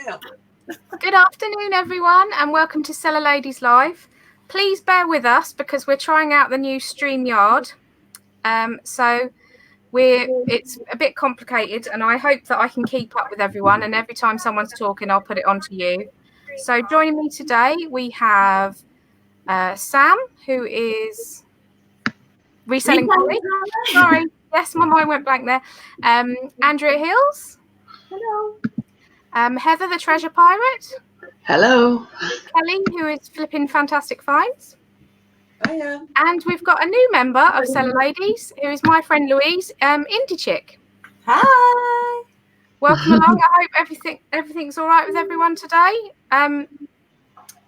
help? Good afternoon, everyone, and welcome to Seller Ladies Live. Please bear with us because we're trying out the new StreamYard. So it's a bit complicated, and I hope that I can keep up with everyone. And every time someone's talking, I'll put it onto you. So joining me today, we have Sam, who is reselling Polly. Sorry, yes, my mind went blank there. Andrea Hills. Hello. Heather, the treasure pirate. Hello. Kelly, who is flipping fantastic finds. Hiya. And we've got a new member of Seller Ladies, who is my friend Louise, Indie Chick. Hi. Welcome along. I hope everything's all right with everyone today.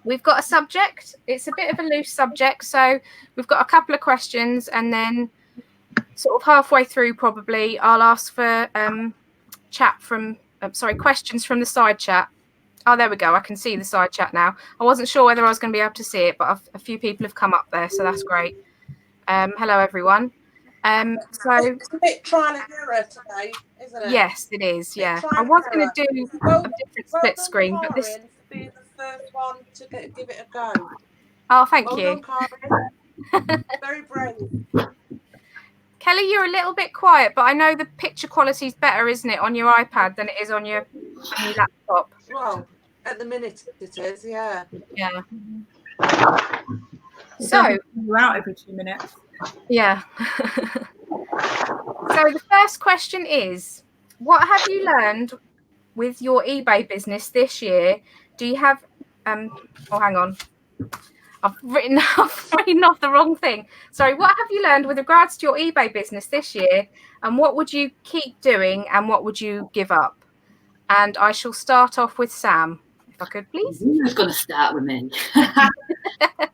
We've got a subject. It's a bit of a loose subject, so we've got a couple of questions, and then sort of halfway through, probably I'll ask for questions from the side chat. Oh, there we go. I can see the side chat now. I wasn't sure whether I was going to be able to see it, but a few people have come up there, so that's great. Hello, everyone. It's a bit trial and error today, isn't it? Yes, it is. Yeah, I was going to do a different split screen, but this. Being the first one to give it a go. Oh, thank you. Well done, Karen. Very brave. Kelly, you're a little bit quiet, but I know the picture quality is better, isn't it, on your iPad than it is on your laptop? Well, at the minute it is, yeah. Yeah. So you're out every 2 minutes. Yeah. So the first question is, what have you learned with your eBay business this year? Do you have hang on. I've written off the wrong thing. Sorry, what have you learned with regards to your eBay business this year, and what would you keep doing and what would you give up? And I shall start off with Sam, if I could, please. Who's going to start with me?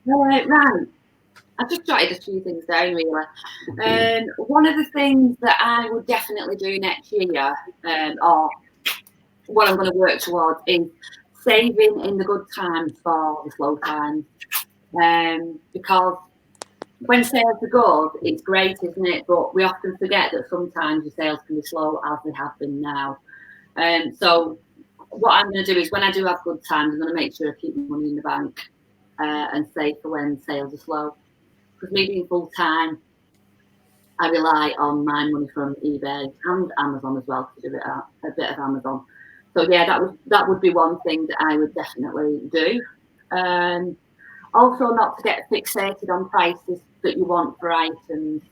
Right. I've just jotted a few things down, really. One of the things that I would definitely do next year, or what I'm going to work towards, is saving in the good times for the slow times. Because when sales are good, it's great, isn't it? But we often forget that sometimes your sales can be slow, as they have been now. So what I'm going to do is, when I do have good times, I'm going to make sure I keep money in the bank and save for when sales are slow. Because me being full time, I rely on my money from eBay and Amazon as well, to do a bit of Amazon. So yeah, that would be one thing that I would definitely do. Also, not to get fixated on prices that you want for items.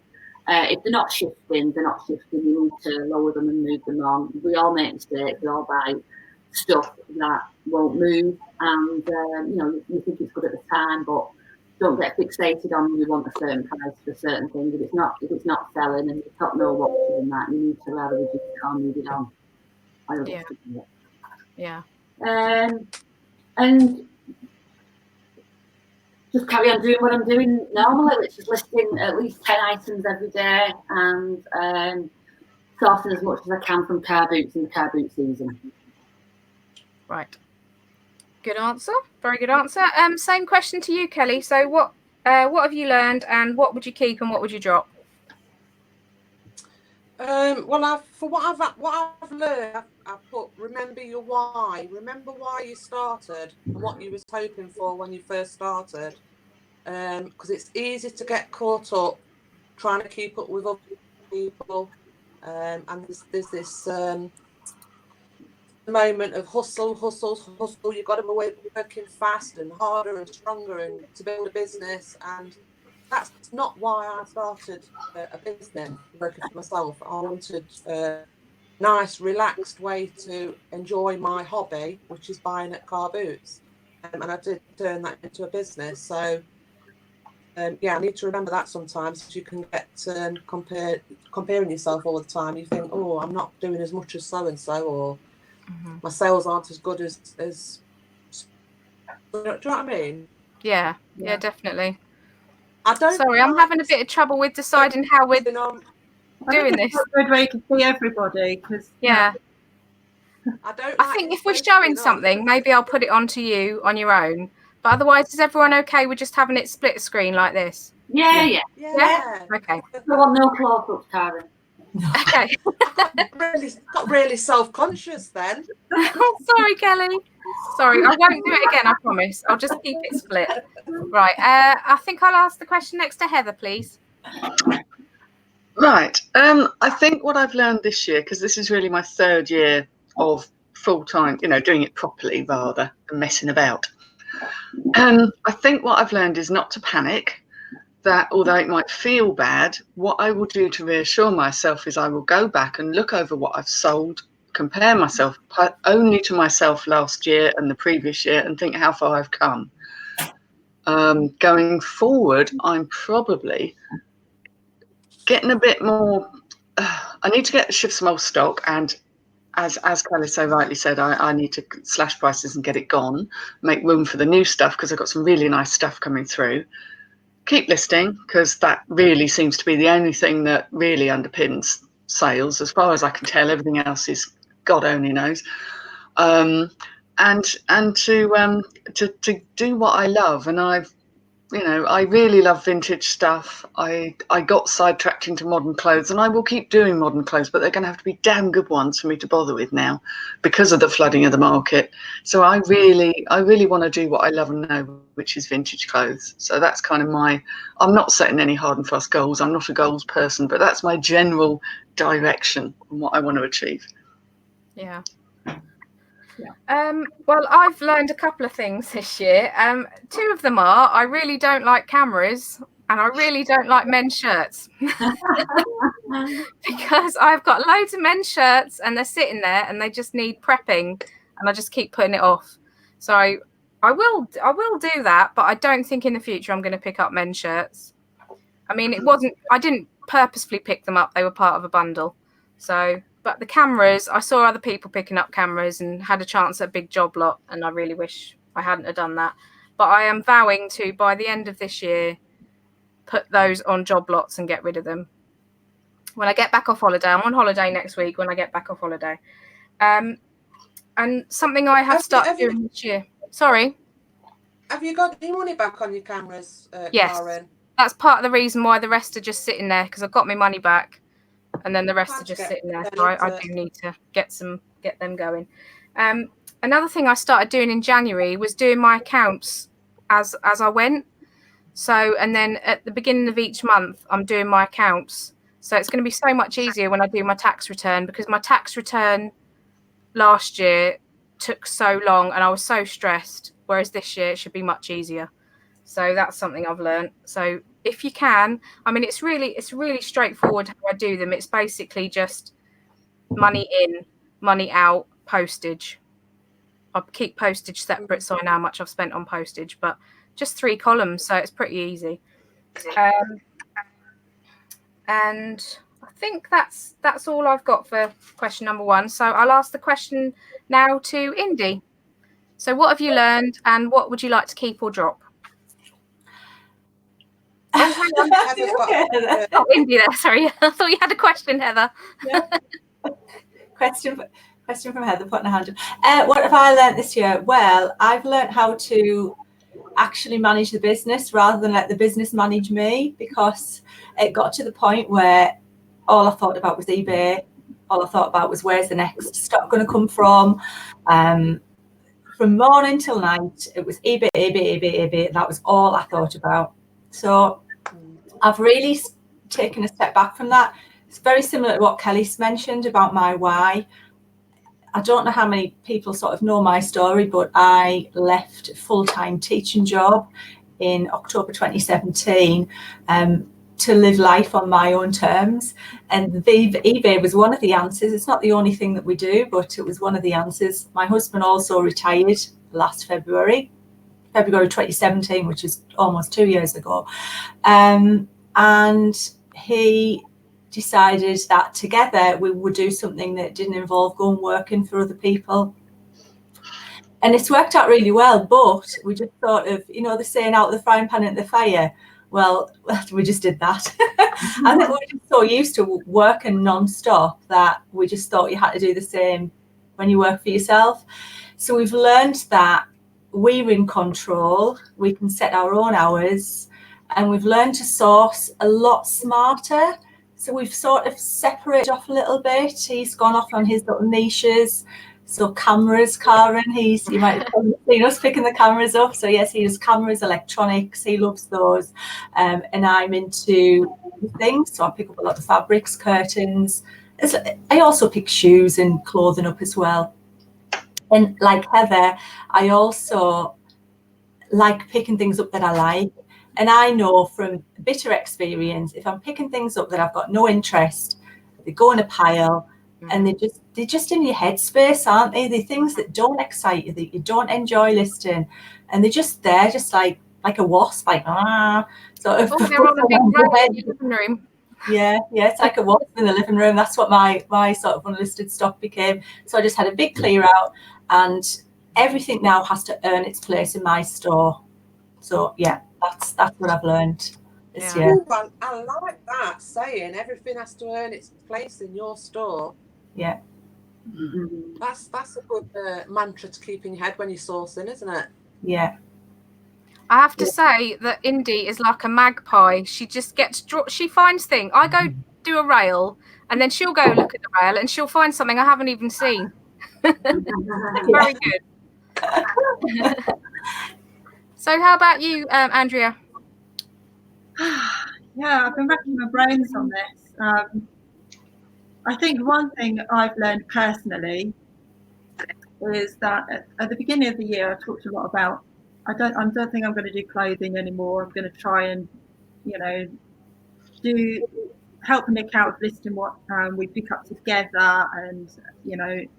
If they're not shifting, you need to lower them and move them on. We all make mistakes. We all buy stuff that won't move, and you think it's good at the time, but don't get fixated on you want a certain price for certain things. If it's not selling and you don't know what to do in that, you need to rather reduce it or move it on. Yeah. And just carry on doing what I'm doing normally, which is listing at least 10 items every day and sourcing as much as I can from car boots in the car boot season. Right. Good answer. Very good answer. Same question to you, Kelly. So what have you learned, and what would you keep and what would you drop? Well, what I've learned, I've put, remember your why. Remember why you started and what you was hoping for when you first started. Because it's easy to get caught up trying to keep up with other people. And there's this moment of hustle. You've got to be working fast and harder and stronger and to build a business. And that's not why I started a business, working for myself. I wanted a nice, relaxed way to enjoy my hobby, which is buying at car boots. And I did turn that into a business. So, I need to remember that sometimes. You can get comparing yourself all the time. You think, oh, I'm not doing as much as so-and-so, or my sales aren't as good as do you know what I mean? Yeah, definitely. Sorry, I'm having a bit of trouble with deciding how we're doing this. It's a good way to see everybody, because I think if we're showing something, maybe I'll put it onto you on your own. But otherwise, is everyone okay with just having it split screen like this? Yeah. Okay. I want no close-ups, Karen. Okay. Got really self-conscious then. Sorry, Kelly. Sorry, I won't do it again, I promise. I'll just keep it split. Right. I think I'll ask the question next to Heather, please. Right. I think what I've learned this year, because this is really my third year of full-time, doing it properly rather than messing about. I think what I've learned is not to panic, that although it might feel bad, what I will do to reassure myself is I will go back and look over what I've sold, compare myself only to myself last year and the previous year, and think how far I've come. Going forward, I'm probably getting a bit more. I need to shift some old stock, and as Kelly so rightly said, I need to slash prices and get it gone, make room for the new stuff because I've got some really nice stuff coming through. Keep listing, because that really seems to be the only thing that really underpins sales. As far as I can tell, everything else is God only knows. And to do what I love, and I really love vintage stuff. I got sidetracked into modern clothes, and I will keep doing modern clothes, but they're going to have to be damn good ones for me to bother with now because of the flooding of the market. So I really want to do what I love and know, which is vintage clothes. So that's kind of I'm not setting any hard and fast goals. I'm not a goals person, but that's my general direction on what I want to achieve. Yeah. Well, I've learned a couple of things this year. Two of them are I really don't like cameras and I really don't like men's shirts because I've got loads of men's shirts and they're sitting there and they just need prepping and I just keep putting it off. So I will do that, but I don't think in the future I'm going to pick up men's shirts. I mean, I didn't purposefully pick them up. They were part of a bundle. But the cameras, I saw other people picking up cameras and had a chance at a big job lot, and I really wish I hadn't have done that. But I am vowing to, by the end of this year, put those on job lots and get rid of them. When I get back off holiday, I'm on holiday next week when I get back off holiday. And something I have started doing this year. Sorry? Have you got any money back on your cameras, yes. Karen? That's part of the reason why the rest are just sitting there, because I've got my money back. And then the rest are just sitting there. So I do need to get them going. Another thing I started doing in January was doing my accounts as I went. So, and then at the beginning of each month, I'm doing my accounts. So it's going to be so much easier when I do my tax return, because my tax return last year took so long and I was so stressed. Whereas this year it should be much easier. So that's something I've learned. So if you can, I mean, it's really straightforward how I do them. It's basically just money in, money out, postage. I keep postage separate so I know how much I've spent on postage, but just 3 columns, so it's pretty easy. And I think that's all I've got for question number 1. So I'll ask the question now to Indy. So what have you learned and what would you like to keep or drop? Oh, hang on. Oh, Indy there. Sorry, I thought you had a question, Heather. Yeah. Question from Heather, putting her hand up. What have I learned this year? Well, I've learned how to actually manage the business rather than let the business manage me, because it got to the point where all I thought about was eBay. All I thought about was where's the next stock going to come from. From morning till night, it was eBay. That was all I thought about. So I've really taken a step back from that. It's very similar to what Kelly's mentioned about my why. I don't know how many people sort of know my story, but I left a full-time teaching job in October 2017 to live life on my own terms. And eBay was one of the answers. It's not the only thing that we do, but it was one of the answers. My husband also retired last February 2017, which is almost 2 years ago. And he decided that together we would do something that didn't involve going working for other people. And it's worked out really well, but we just sort of, the saying out the frying pan at the fire. Well, we just did that. I think we're just so used to working non-stop that we just thought you had to do the same when you work for yourself. So we've learned that we're in control, we can set our own hours, and we've learned to source a lot smarter. So we've sort of separated off a little bit. He's gone off on his little niches. So cameras, Karen, you might have seen us picking the cameras up. So yes, he does cameras, electronics, he loves those. And I'm into things. So I pick up a lot of fabrics, curtains. I also pick shoes and clothing up as well. And like Heather, I also like picking things up that I like. And I know from bitter experience, if I'm picking things up that I've got no interest, they go in a pile, and they're just in your headspace, aren't they? They're things that don't excite you, that you don't enjoy listing, and they're just there, just like a wasp, like sort of. Oh, they're on a big row in your living room. Yeah, it's like a wasp in the living room. That's what my sort of unlisted stock became. So I just had a big clear out, and everything now has to earn its place in my store. So yeah, that's what I've learned this year. Ooh, I like that saying. Everything has to earn its place in your store. Yeah. That's a good mantra to keep in your head when you're sourcing, isn't it? Yeah. I have to say that Indy is like a magpie. She just she finds things. I go do a rail, and then she'll go look at the rail, and she'll find something I haven't even seen. Very good. So how about you, Andrea? Yeah, I've been racking my brains on this. I think one thing I've learned personally is that at the beginning of the year, I talked a lot about I don't think I'm going to do clothing anymore. I'm going to try and, help Nick out with listing what we pick up together, and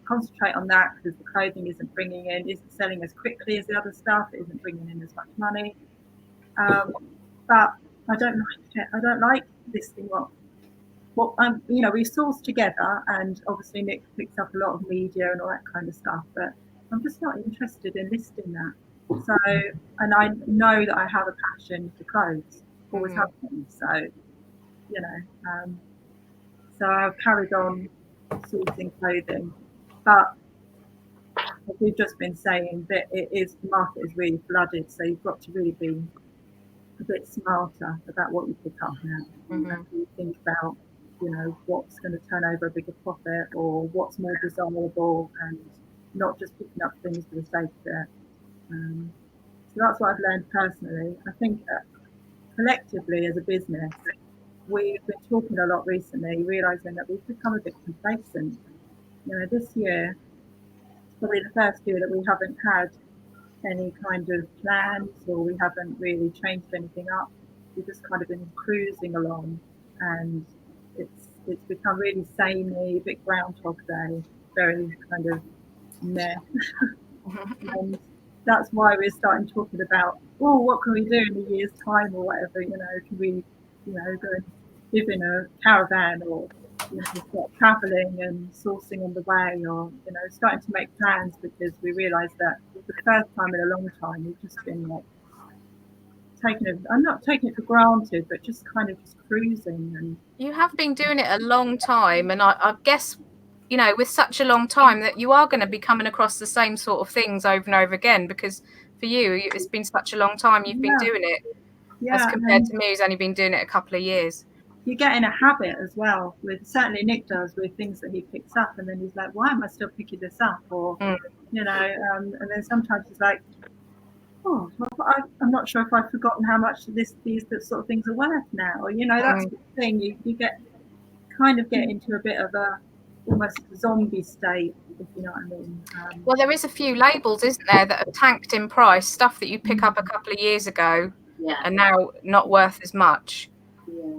concentrate on that, because the clothing isn't selling as quickly as the other stuff. It isn't bringing in as much money. But I don't like it. I don't like listing what we source together, and obviously Nick picks up a lot of media and all that kind of stuff, but I'm just not interested in listing that. So, and I know that I have a passion for clothes, always have been. So, so I've carried on sourcing clothing, but as we've just been saying, that the market is really flooded, so you've got to really be a bit smarter about what you pick up now. You think about, what's going to turn over a bigger profit, or what's more desirable, and not just picking up things for the sake of it. So that's what I've learned personally. I think collectively as a business, we've been talking a lot recently, realising that we've become a bit complacent. This year is probably the first year that we haven't had any kind of plans, or we haven't really changed anything up. We've just kind of been cruising along, and it's become really samey, a bit Groundhog Day, very kind of meh. And that's why we're starting talking about, what can we do in a year's time, or whatever, can we, go and live in a caravan, or start traveling and sourcing on the way, or starting to make plans, because we realised that for the first time in a long time we've just been like I'm not taking it for granted, but just kind of just cruising. And you have been doing it a long time, and I guess with such a long time that you are going to be coming across the same sort of things over and over again, because for you it's been such a long time you've been doing it, as compared to me, who's only been doing it a couple of years. You get in a habit as well, certainly Nick does, with things that he picks up, and then he's like, why am I still picking this up? Or and then sometimes he's like, I'm not sure if I've forgotten how much these sort of things are worth now. That's the thing. You get into a bit of a almost zombie state, if you know what I mean. Well, there is a few labels, isn't there, that have tanked in price, stuff that you pick up a couple of years ago and now not worth as much.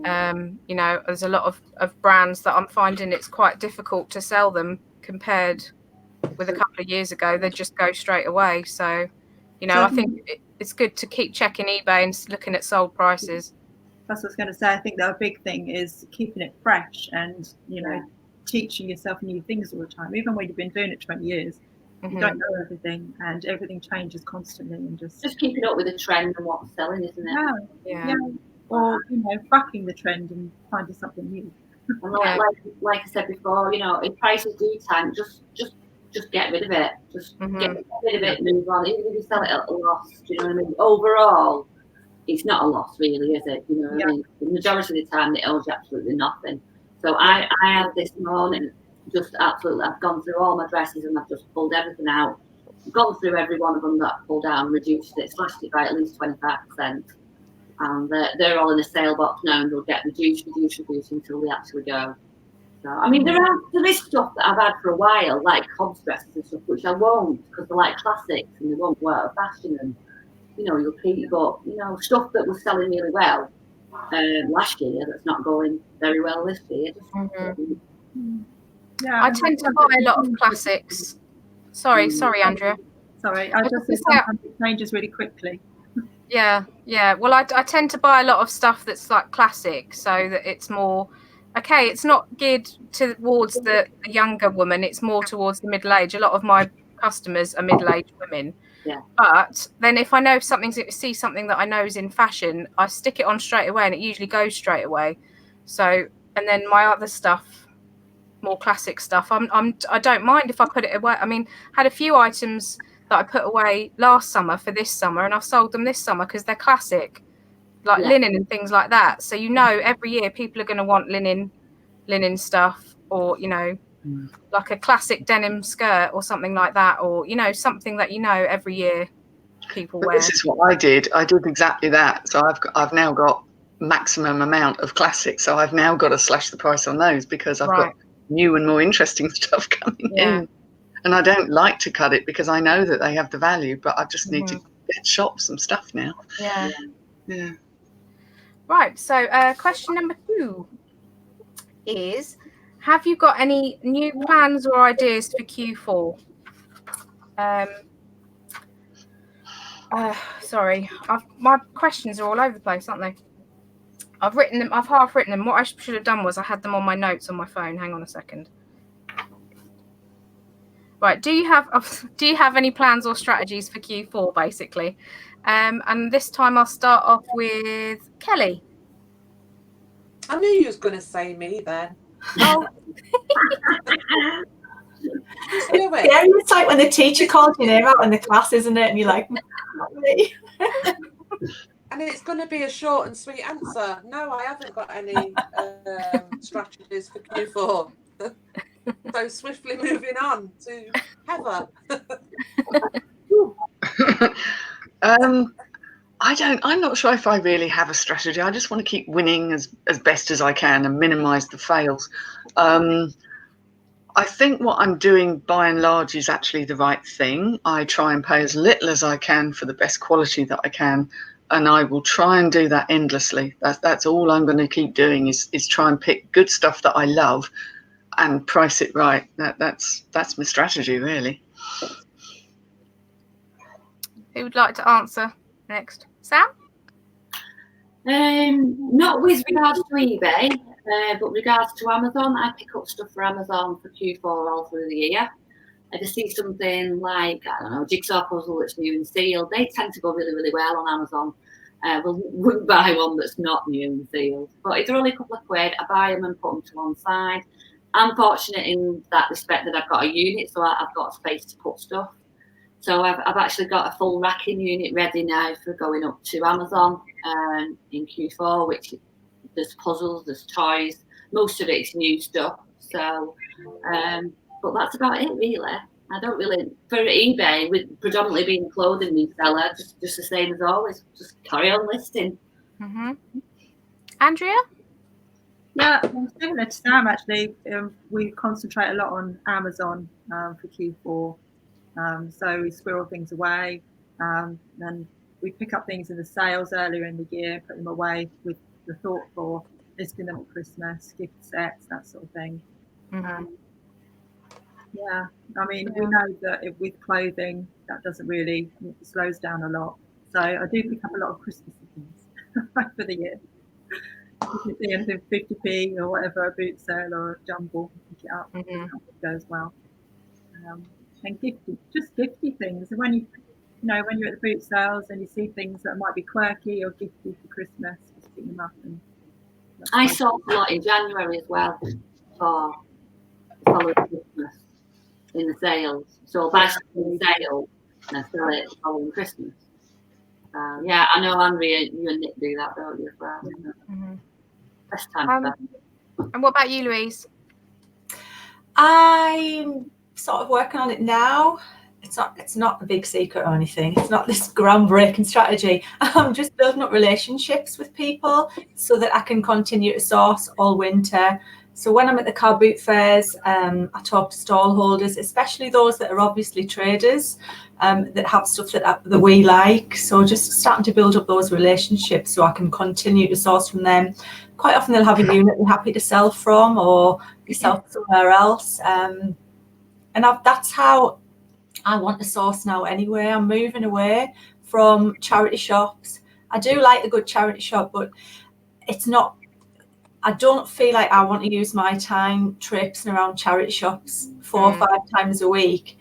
There's a lot of brands that I'm finding it's quite difficult to sell them compared with a couple of years ago. They just go straight away. So I think it's good to keep checking eBay and looking at sold prices. That's what I was going to say. I think that a big thing is keeping it fresh, and teaching yourself new things all the time. Even when you've been doing it 20 years, you don't know everything, and everything changes constantly, and just keeping up with the trend and what's selling, isn't it? Yeah. Or bucking the trend and finding something new. And like I said before, if prices do tank, just get rid of it. Just get rid of it, move on. Even if you sell it at a loss, do you know what I mean? Overall, it's not a loss, really, is it? You know what I mean? The majority of the time, it owes you absolutely nothing. So I have this morning just absolutely, I've gone through all my dresses and I've just pulled everything out. Gone through every one of them that I pulled out and reduced it, slashed it by at least 25%. And they're all in a sale box now and they'll get reduced until they actually go. So, I mean, there is stuff that I've had for a while, like Cobb's dresses and stuff, which I won't because they're like classics and they won't go out of fashion and, you know, you'll keep, but, you know, stuff that was selling really well last year that's not going very well this year. Yeah, I tend to buy a lot of classics. Sorry, Andrea. Sorry, I just think sometimes it changes really quickly. Yeah. Well, I tend to buy a lot of stuff that's like classic, so that it's more okay. It's not geared towards the younger woman. It's more towards the middle age. A lot of my customers are middle-aged women. Yeah. But then if I know see something that I know is in fashion, I stick it on straight away, and it usually goes straight away. So, and then my other stuff, more classic stuff, I don't mind if I put it away. I mean, had a few items that I put away last summer for this summer, and I've sold them this summer because they're classic, like linen and things like that. So you know, every year people are going to want linen stuff, or you know, like a classic denim skirt or something like that, or you know, something that you know every year people wear. This is what I did. I did exactly that. So I've now got maximum amount of classics. So I've now got to slash the price on those because I've got new and more interesting stuff coming in. And I don't like to cut it because I know that they have the value, but I just need to shop some stuff now. Yeah. Right. So question number 2 is, have you got any new plans or ideas for Q4? Sorry, my questions are all over the place, aren't they? I've half written them. What I should have done was I had them on my notes on my phone. Hang on a second. Right, do you have any plans or strategies for Q4, basically? And this time I'll start off with Kelly. I knew you was going to say me then. Oh. It's like when the teacher calls your name out in the class, isn't it? And you're like, not me. And it's going to be a short and sweet answer. No, I haven't got any strategies for Q4. So swiftly moving on to Heather. I'm not sure if I really have a strategy. I just want to keep winning as best as I can and minimize the fails. I think what I'm doing by and large is actually the right thing. I try and pay as little as I can for the best quality that I can, and I will try and do that endlessly. That's all I'm going to keep doing is try and pick good stuff that I love and price it right. That's my strategy, really. Who would like to answer next? Sam? Not with regards to eBay, but regards to Amazon. I pick up stuff for Amazon for Q4 all through the year. If I see something like, I don't know, jigsaw puzzle that's new and sealed, they tend to go really, really well on Amazon. Wouldn't buy one that's not new and sealed. But if they're only a couple of quid, I buy them and put them to one side. I'm fortunate in that respect that I've got a unit, so I've got space to put stuff. So I've actually got a full racking unit ready now for going up to Amazon in Q4, which there's puzzles, there's toys, most of it's new stuff. So, but that's about it really. I don't really, for eBay, with predominantly being a clothing reseller, just the same as always, just carry on listing. Mm-hmm. Andrea? Yeah, similar to Sam actually. We concentrate a lot on Amazon for Q4. So we squirrel things away, and we pick up things in the sales earlier in the year, put them away with the thought for listing them at Christmas, gift sets, that sort of thing. Mm-hmm. Yeah, I mean, we know that with clothing, that doesn't really, it slows down a lot. So I do pick up a lot of Christmas things for the year. You can see anything 50p or whatever, a boot sale or a jumble, pick it up. It goes well. And gifty things. And when when you're at the boot sales and you see things that might be quirky or gifty for Christmas, just pick them up. And I sold a lot in January as well for following Christmas in the sales. So I'll buy something in the sale and I sell it following Christmas. Yeah, I know Andrea, you and Nick do that, don't you? As well. Best time for that. And what about you, Louise? I'm sort of working on it now. It's not a big secret or anything. It's not this groundbreaking strategy. I'm just building up relationships with people so that I can continue to source all winter. So when I'm at the car boot fairs, I talk to stall holders, especially those that are obviously traders, that have stuff that we like. So just starting to build up those relationships so I can continue to source from them. Quite often they'll have a unit they're happy to sell from or be sold somewhere else. And that's how I want to source now anyway. I'm moving away from charity shops. I do like a good charity shop, but it's not, I don't feel like I want to use my time traipsing around charity shops 4 or 5 times a week,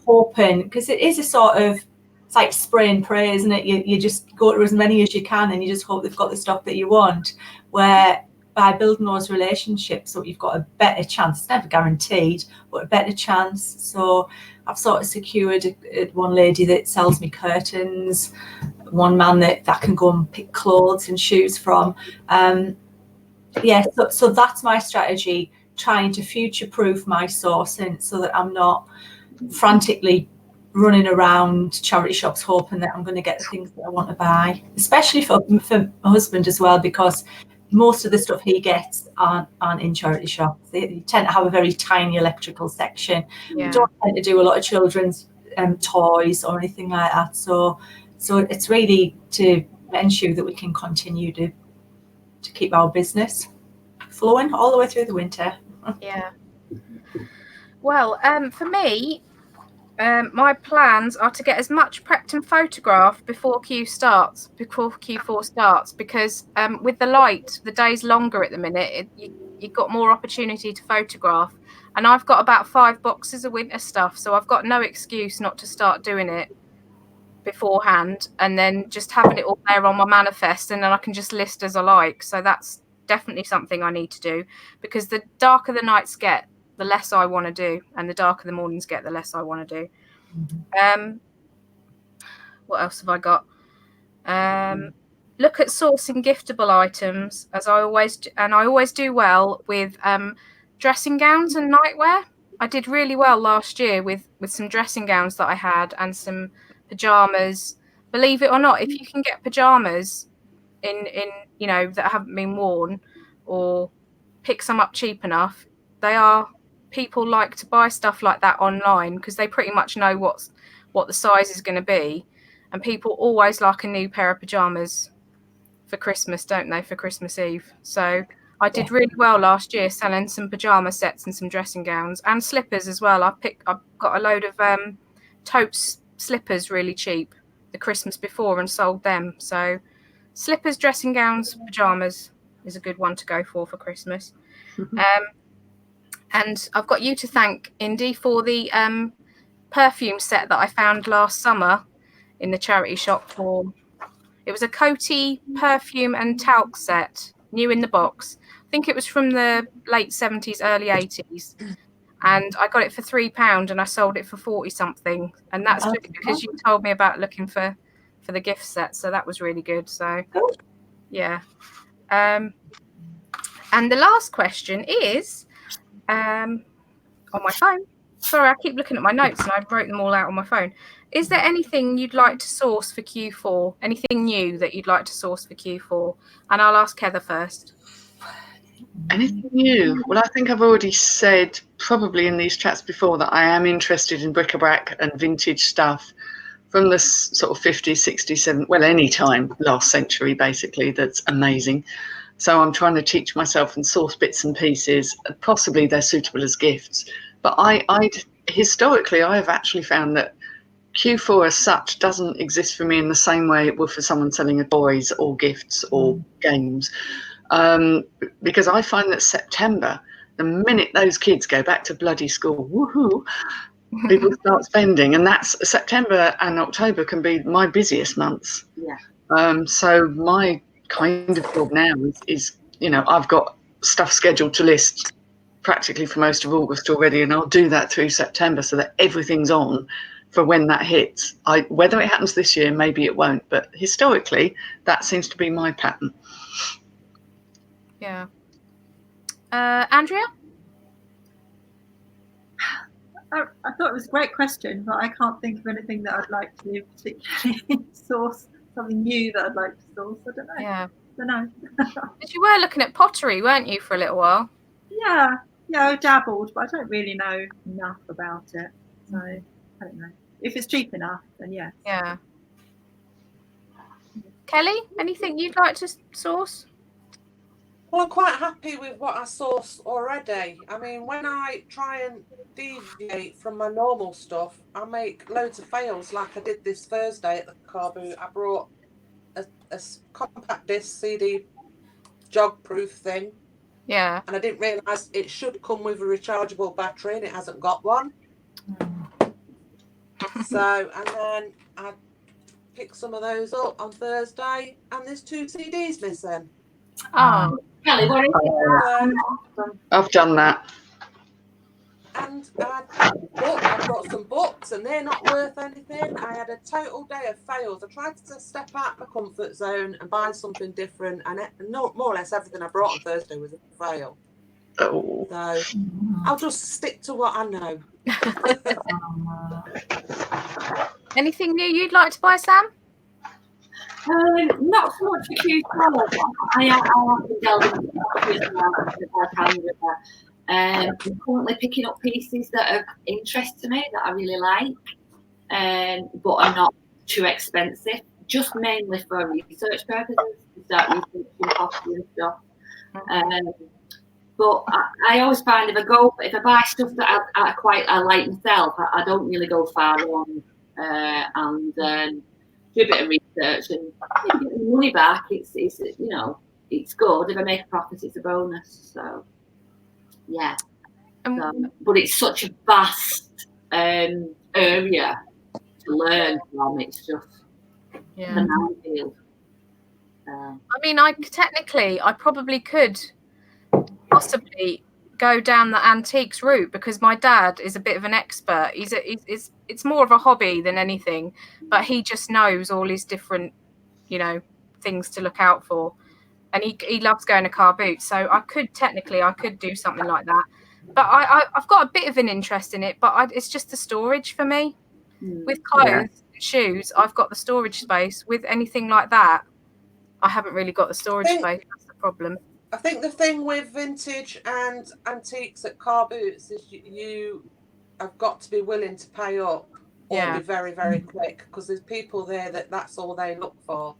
hoping, because it is a sort of, it's like spray and pray, isn't it? You just go to as many as you can and you just hope they've got the stock that you want, where by building those relationships, so you've got a better chance. It's never guaranteed, but a better chance. So I've sort of secured one lady that sells me curtains, one man that can go and pick clothes and shoes from. So that's my strategy, trying to future-proof my sourcing so that I'm not frantically running around charity shops hoping that I'm going to get the things that I want to buy, especially for my husband as well, because most of the stuff he gets aren't in charity shops. They tend to have a very tiny electrical section. We don't tend to do a lot of children's toys or anything like that. So it's really to ensure that we can continue to keep our business flowing all the way through the winter. Yeah. Well, for me, my plans are to get as much prepped and photographed before Q4 starts, because with the light, the day's longer at the minute. You've got more opportunity to photograph, and I've got about 5 boxes of winter stuff, so I've got no excuse not to start doing it beforehand, and then just having it all there on my manifest, and then I can just list as I like. So that's definitely something I need to do, because the darker the nights get, the less I want to do, and the darker the mornings get, the less I want to do. What else have I got? Look at sourcing giftable items, as I always do well with dressing gowns and nightwear. I did really well last year with some dressing gowns that I had and some pajamas. Believe it or not, if you can get pajamas in that haven't been worn, or pick some up cheap enough, people like to buy stuff like that online because they pretty much know what the size is going to be, and people always like a new pair of pajamas for Christmas, don't they, for Christmas Eve? So I did really well last year selling some pajama sets and some dressing gowns and slippers as well. I've got a load of totes slippers really cheap the Christmas before and sold them. So slippers, dressing gowns, pajamas is a good one to go for Christmas. And I've got you to thank, Indy, for the perfume set that I found last summer in the charity shop. It was a Coty perfume and talc set, new in the box. I think it was from the late 70s, early 80s. And I got it for £3 and I sold it for 40 something. And that's because you told me about looking for the gift set. So that was really good. So, yeah. And the last question is on my phone. Sorry, I keep looking at my notes and I wrote them all out on my phone. Is there anything you'd like to source for Q4? Anything new that you'd like to source for Q4? And I'll ask Heather first. Anything new? Well, I think I've already said probably in these chats before that I am interested in bric-a-brac and vintage stuff from the sort of 50s, 60s, 70s, well, any time last century, basically, that's amazing. So I'm trying to teach myself and source bits and pieces. Possibly they're suitable as gifts. But historically, I have actually found that Q4 as such doesn't exist for me in the same way it would for someone selling toys or gifts or games. Because I find that September, the minute those kids go back to bloody school, woohoo, people start spending. And that's September and October can be my busiest months. Yeah. So my kind of job now is, I've got stuff scheduled to list practically for most of August already, and I'll do that through September so that everything's on for when that hits. Whether it happens this year, maybe it won't, but historically that seems to be my pattern. Yeah. Andrea? I thought it was a great question, but I can't think of anything that I'd like to particularly source, something new that I'd like to source. I don't know. Yeah. I don't know. Because you were looking at pottery, weren't you, for a little while? Yeah, I dabbled, but I don't really know enough about it. So I don't know. If it's cheap enough, then yes. Yeah. Kelly, anything you'd like to source? Well, I'm quite happy with what I source already. I mean, when I try and deviate from my normal stuff, I make loads of fails. Like I did this Thursday at the car boot. I brought a compact disc CD jog proof thing. Yeah. And I didn't realise it should come with a rechargeable battery, and it hasn't got one. So, and then I picked some of those up on Thursday, and there's 2 CDs missing. Oh. Kelly, what is it? I've done that. And I brought some books, and they're not worth anything. I had a total day of fails. I tried to step out my comfort zone and buy something different, and more or less everything I brought on Thursday was a fail. Oh. So I'll just stick to what I know. Anything new you'd like to buy, Sam? Not so much for Q12. I have been delving into Q12 if I can with that. I'm currently picking up pieces that are interest to me that I really like, but are not too expensive. Just mainly for research purposes, to start researching pottery and stuff. But I always find if I buy stuff that I like myself, I don't really go far wrong, and do a bit of research and get the money back. It's it's good. If I make a profit, it's a bonus. So yeah. But it's such a vast area to learn from. It's just the minefield. I mean, I probably could possibly go down the antiques route because my dad is a bit of an expert. It's more of a hobby than anything, but he just knows all his different, things to look out for, and he loves going to car boots. So I could do something like that, but I've got a bit of an interest in it, but it's just the storage for me. With clothes and shoes, I've got the storage space. With anything like that, I haven't really got the storage space. That's the problem. I think the thing with vintage and antiques at car boots is you have got to be willing to pay up or be very, very quick, because there's people there that's all they look for.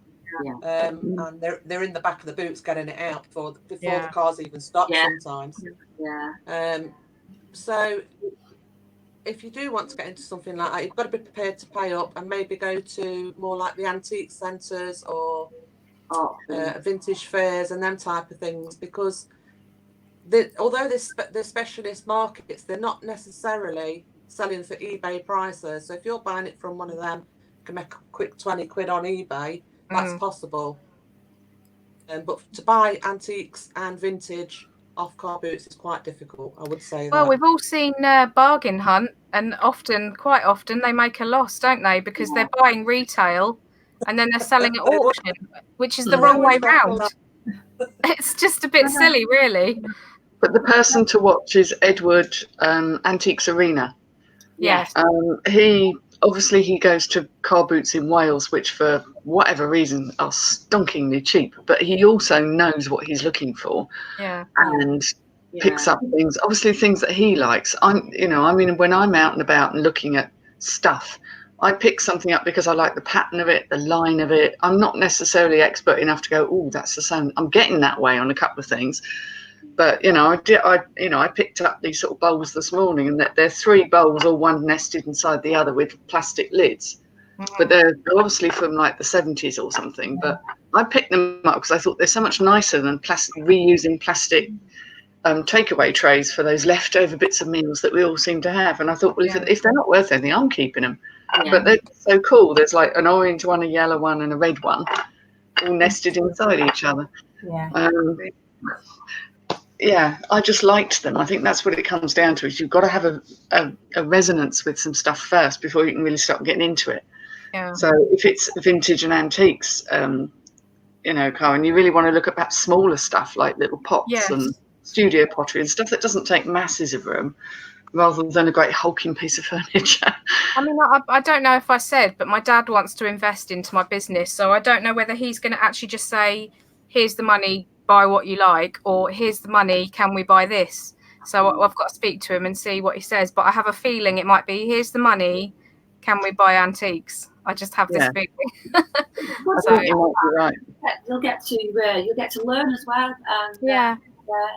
And they're in the back of the boots getting it out before the cars even stop sometimes. So if you do want to get into something like that, you've got to be prepared to pay up and maybe go to more like the antique centres or vintage fairs and them type of things, because although they're specialist markets, they're not necessarily selling for eBay prices. So if you're buying it from one of them, you can make a quick 20 quid on eBay. That's possible. But to buy antiques and vintage off car boots is quite difficult, I would say. Well, we've all seen Bargain Hunt, and quite often they make a loss, don't they? Because they're buying retail and then they're selling at auction, which is the wrong way round. It's just a bit silly, really. But the person to watch is Edward Antiques Arena. Yes. He goes to car boots in Wales, which for whatever reason are stonkingly cheap. But he also knows what he's looking for, and picks up things. Obviously, things that he likes. When I'm out and about and looking at stuff, I pick something up because I like the pattern of it, the line of it. I'm not necessarily expert enough to go, oh, that's the same. I'm getting that way on a couple of things. But, I picked up these sort of bowls this morning, and they're 3 bowls, all one nested inside the other with plastic lids. But they're obviously from like the 70s or something. But I picked them up because I thought they're so much nicer than reusing plastic takeaway trays for those leftover bits of meals that we all seem to have. And I thought, well, if they're not worth anything, I'm keeping them. But they're so cool. There's like an orange one, a yellow one, and a red one, all nested inside each other. I just liked them. I think that's what it comes down to, is you've got to have a resonance with some stuff first before you can really start getting into it. So if it's vintage and antiques, Karen, you really want to look at perhaps smaller stuff like little pots and studio pottery and stuff that doesn't take masses of room, rather than a great hulking piece of furniture. I mean, I don't know if I said, but my dad wants to invest into my business. So I don't know whether he's going to actually just say, here's the money, buy what you like, or here's the money, can we buy this? So I've got to speak to him and see what he says. But I have a feeling it might be, here's the money, can we buy antiques? I just have this feeling. I think you might be right. You'll get to learn as well. And, Yeah.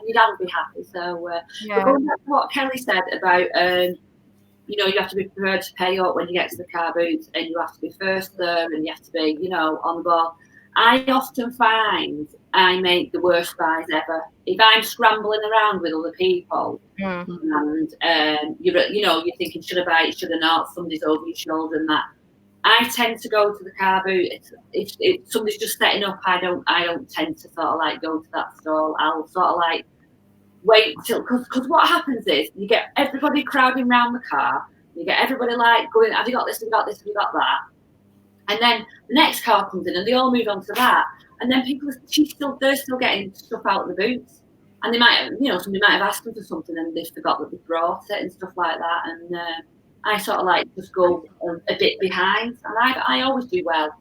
Your dad will be happy. So, but going back to what Kelly said about, you have to be prepared to pay up when you get to the car boot, and you have to be first there, and you have to be, on the ball. I often find I make the worst buys ever. If I'm scrambling around with other people, and you're thinking, should I buy it, should I not? Somebody's over your shoulder and that. I tend to go to the car boot. If somebody's just setting up, I don't tend to sort of like go to that stall. I'll sort of like wait till, because what happens is you get everybody crowding around the car. You get everybody like going, have you got this? Have you got this? Have you got that? And then the next car comes in, and they all move on to that. And then they're still getting stuff out of the boots, and they might, somebody might have asked them for something, and they forgot that they brought it and stuff like that. And I sort of like just go a bit behind, and I always do well.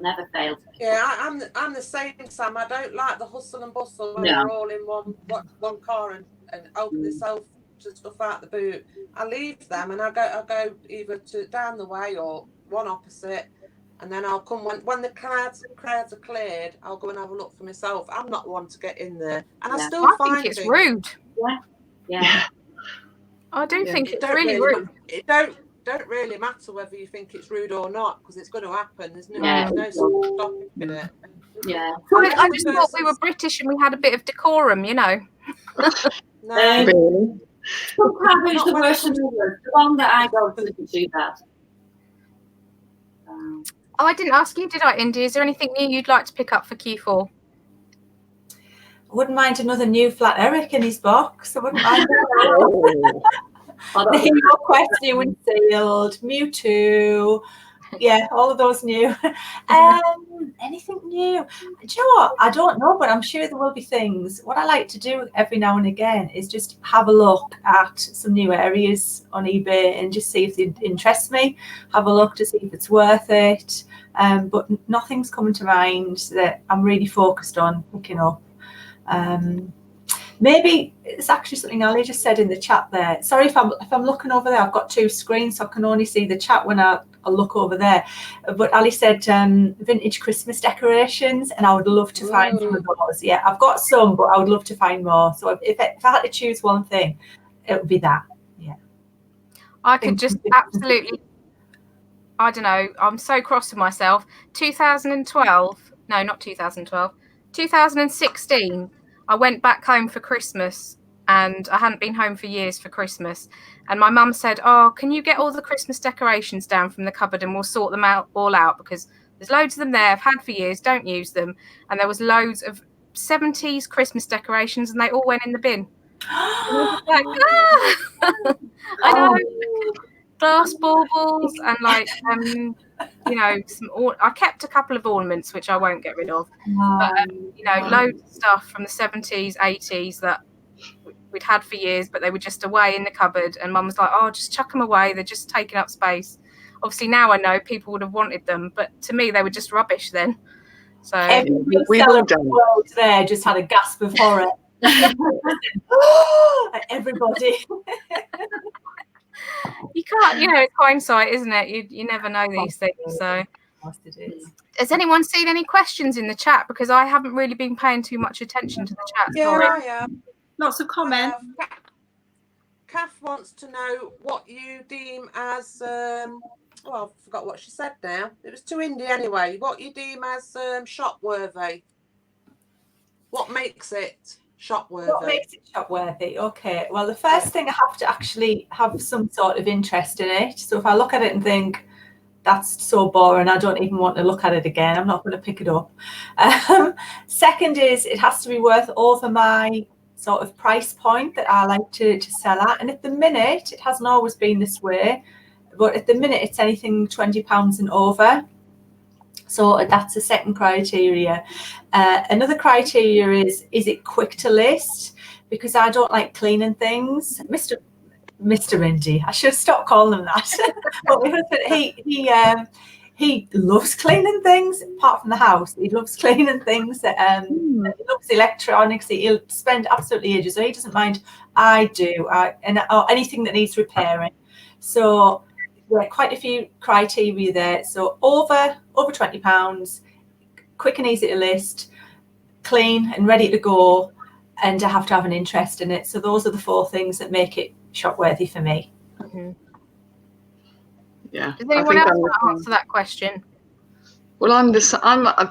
Never fail. Yeah, I'm the same, Sam. I don't like the hustle and bustle when we're all in one car and open themselves to stuff out the boot. I leave them and I go either down the way or one opposite, and then I'll come when the crowds are cleared. I'll go and have a look for myself. I'm not one to get in there, and I still think it's rude. Yeah. I do think it's really rude. It don't really matter whether you think it's rude or not, because it's going to happen. There's no stopping it. Yeah. I just thought we were British and we had a bit of decorum, No. Really? Sometimes the worst of the one that I go to isn't too bad. Oh, I didn't ask you, did I, Indy? Is there anything new you'd like to pick up for Q4? I wouldn't mind another new Flat Eric in his box. I wouldn't mind that. The Hero Quest new and sealed, Mewtwo. Yeah, all of those new. Anything new? Do you know what? I don't know, but I'm sure there will be things. What I like to do every now and again is just have a look at some new areas on eBay and just see if they interest me. Have a look to see if it's worth it. But nothing's coming to mind that I'm really focused on picking up. Maybe it's actually something Ali just said in the chat there. Sorry if I'm looking over there. I've got two screens, so I can only see the chat when I look over there. But Ali said vintage Christmas decorations, and I would love to find some of those. Yeah, I've got some, but I would love to find more. So if I had to choose one thing, it would be that. Yeah, I could just absolutely. I don't know. I'm so cross with myself. 2012. No, not 2012. 2016. I went back home for Christmas, and I hadn't been home for years for Christmas. And my mum said, "Oh, can you get all the Christmas decorations down from the cupboard and we'll sort them all out, because there's loads of them there. I've had for years, don't use them." And there was loads of 70s Christmas decorations, and they all went in the bin. Like, I know, glass baubles and like I kept a couple of ornaments which I won't get rid of, but loads of stuff from the 70s, 80s that we'd had for years, but they were just away in the cupboard, and Mum was like, "Oh, just chuck them away, they're just taking up space." Obviously now I know people would have wanted them, but to me they were just rubbish then. So we've all done world there just had a gasp of horror. Everybody. You can't, it's hindsight, isn't it? You never know these things. So has anyone seen any questions in the chat? Because I haven't really been paying too much attention to the chat. Yeah, I am. Lots of comments. Kath wants to know what you deem as I forgot what she said now. It was to Indy anyway. What you deem as shop worthy. What makes it shop worthy? What makes it shop worthy? Okay. Well, the first thing, I have to actually have some sort of interest in it. So if I look at it and think that's so boring, I don't even want to look at it again, I'm not going to pick it up. Second is it has to be worth over my sort of price point that I like to sell at. And at the minute, it hasn't always been this way, but at the minute it's anything £20 and over. So that's the second criteria. Another criteria is it quick to list? Because I don't like cleaning things. Mr. Indy, I should stop calling him that. But my husband, he loves cleaning things. Apart from the house, he loves cleaning things. He loves electronics. He'll spend absolutely ages. So he doesn't mind. I do, or anything that needs repairing. So yeah, quite a few criteria there. So over £20, quick and easy to list, clean and ready to go, and I have to have an interest in it. So those are the 4 things that make it shop worthy for me. Mm-hmm. Yeah. Does anyone else want to answer that question? Well,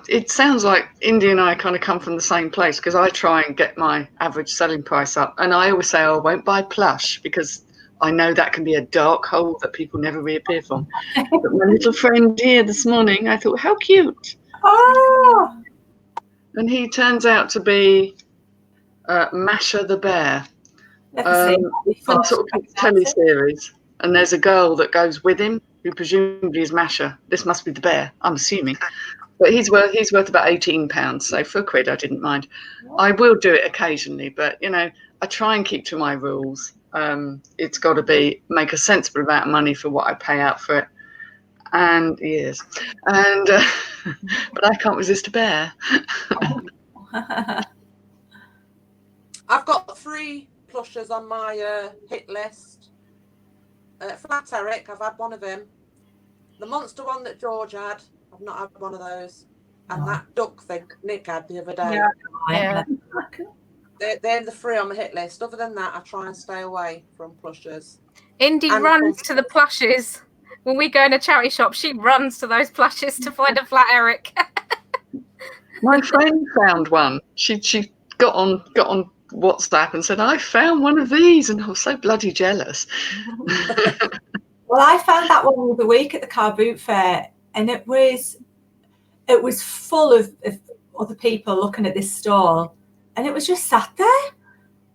it sounds like Indy and I kind of come from the same place, because I try and get my average selling price up, and I always say, I won't buy plush, because I know that can be a dark hole that people never reappear from. But my little friend here this morning, I thought, how cute. Oh, And he turns out to be Masha the Bear. Some sort of telly series. And there's a girl that goes with him, who presumably is Masha. This must be the bear, I'm assuming. But he's worth about £18, so for £1 I didn't mind. I will do it occasionally, but I try and keep to my rules. It's got to make a sensible amount of money for what I pay out for it. And but I can't resist a bear. I've got 3 plushes on my hit list. Flat Eric, I've had one of him. The monster one that George had, I've not had one of those. And that duck thing Nick had the other day. Yeah. They're the 3 on the hit list. Other than that, I try and stay away from plushes. Indy And runs to the plushes. When we go in a charity shop, she runs to those plushes to find a Flat Eric. My friend found one. She got on WhatsApp and said, I found one of these, and I was so bloody jealous. Well, I found that one the other week at the car boot fair, and it was full of other people looking at this stall, and it was just sat there,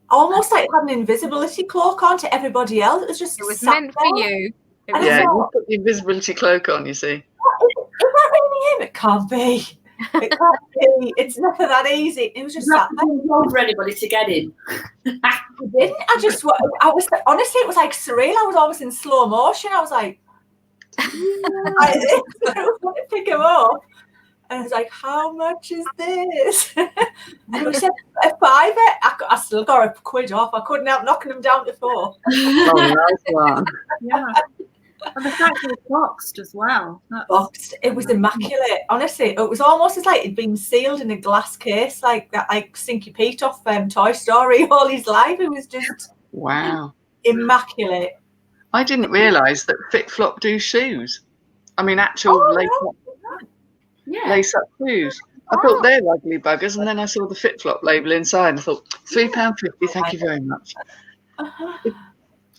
almost like it had an invisibility cloak on to everybody else. It was meant for you. Yeah, you put the invisibility cloak on, you see. Is that really him? It can't be. It can't be. It's never that easy. It was just sat there. For anybody to get in. I didn't. I was honestly, it was like surreal. I was almost in slow motion. I was like, I want to pick him up, and I was like, "How much is this?" And we said a £5. I still got £1 off. I couldn't help knocking him down to 4. Oh, nice one. Yeah. And the fact it was boxed as well. Boxed. It was immaculate. Honestly, it was almost as like it'd been sealed in a glass case, like that, like Stinky Pete off Toy Story all his life. It was just immaculate. I didn't realise that Fit Flop do shoes. I mean, actual lace up shoes. I thought they're ugly buggers, and then I saw the Fit Flop label inside, and I thought, £3.50. Thank you very much.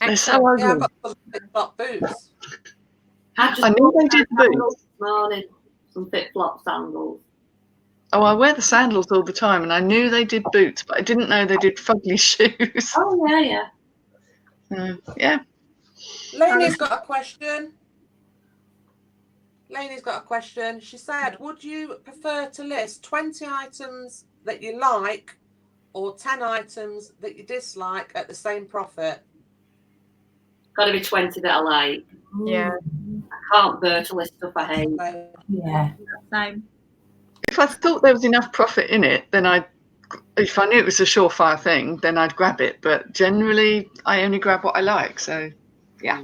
They're so ugly. Yeah, I've got some Fit Flop boots. I knew they did boots. This morning, some Fit Flop sandals. Oh, I wear the sandals all the time, and I knew they did boots, but I didn't know they did fugly shoes. Oh yeah. Yeah. Lainey's got a question. She said, would you prefer to list 20 items that you like or 10 items that you dislike at the same profit? Got to be 20 that I like. Yeah. I can't bear to list stuff I hate. Yeah. Same. If I thought there was enough profit in it, then if I knew it was a surefire thing, then I'd grab it. But generally, I only grab what I like. So, yeah.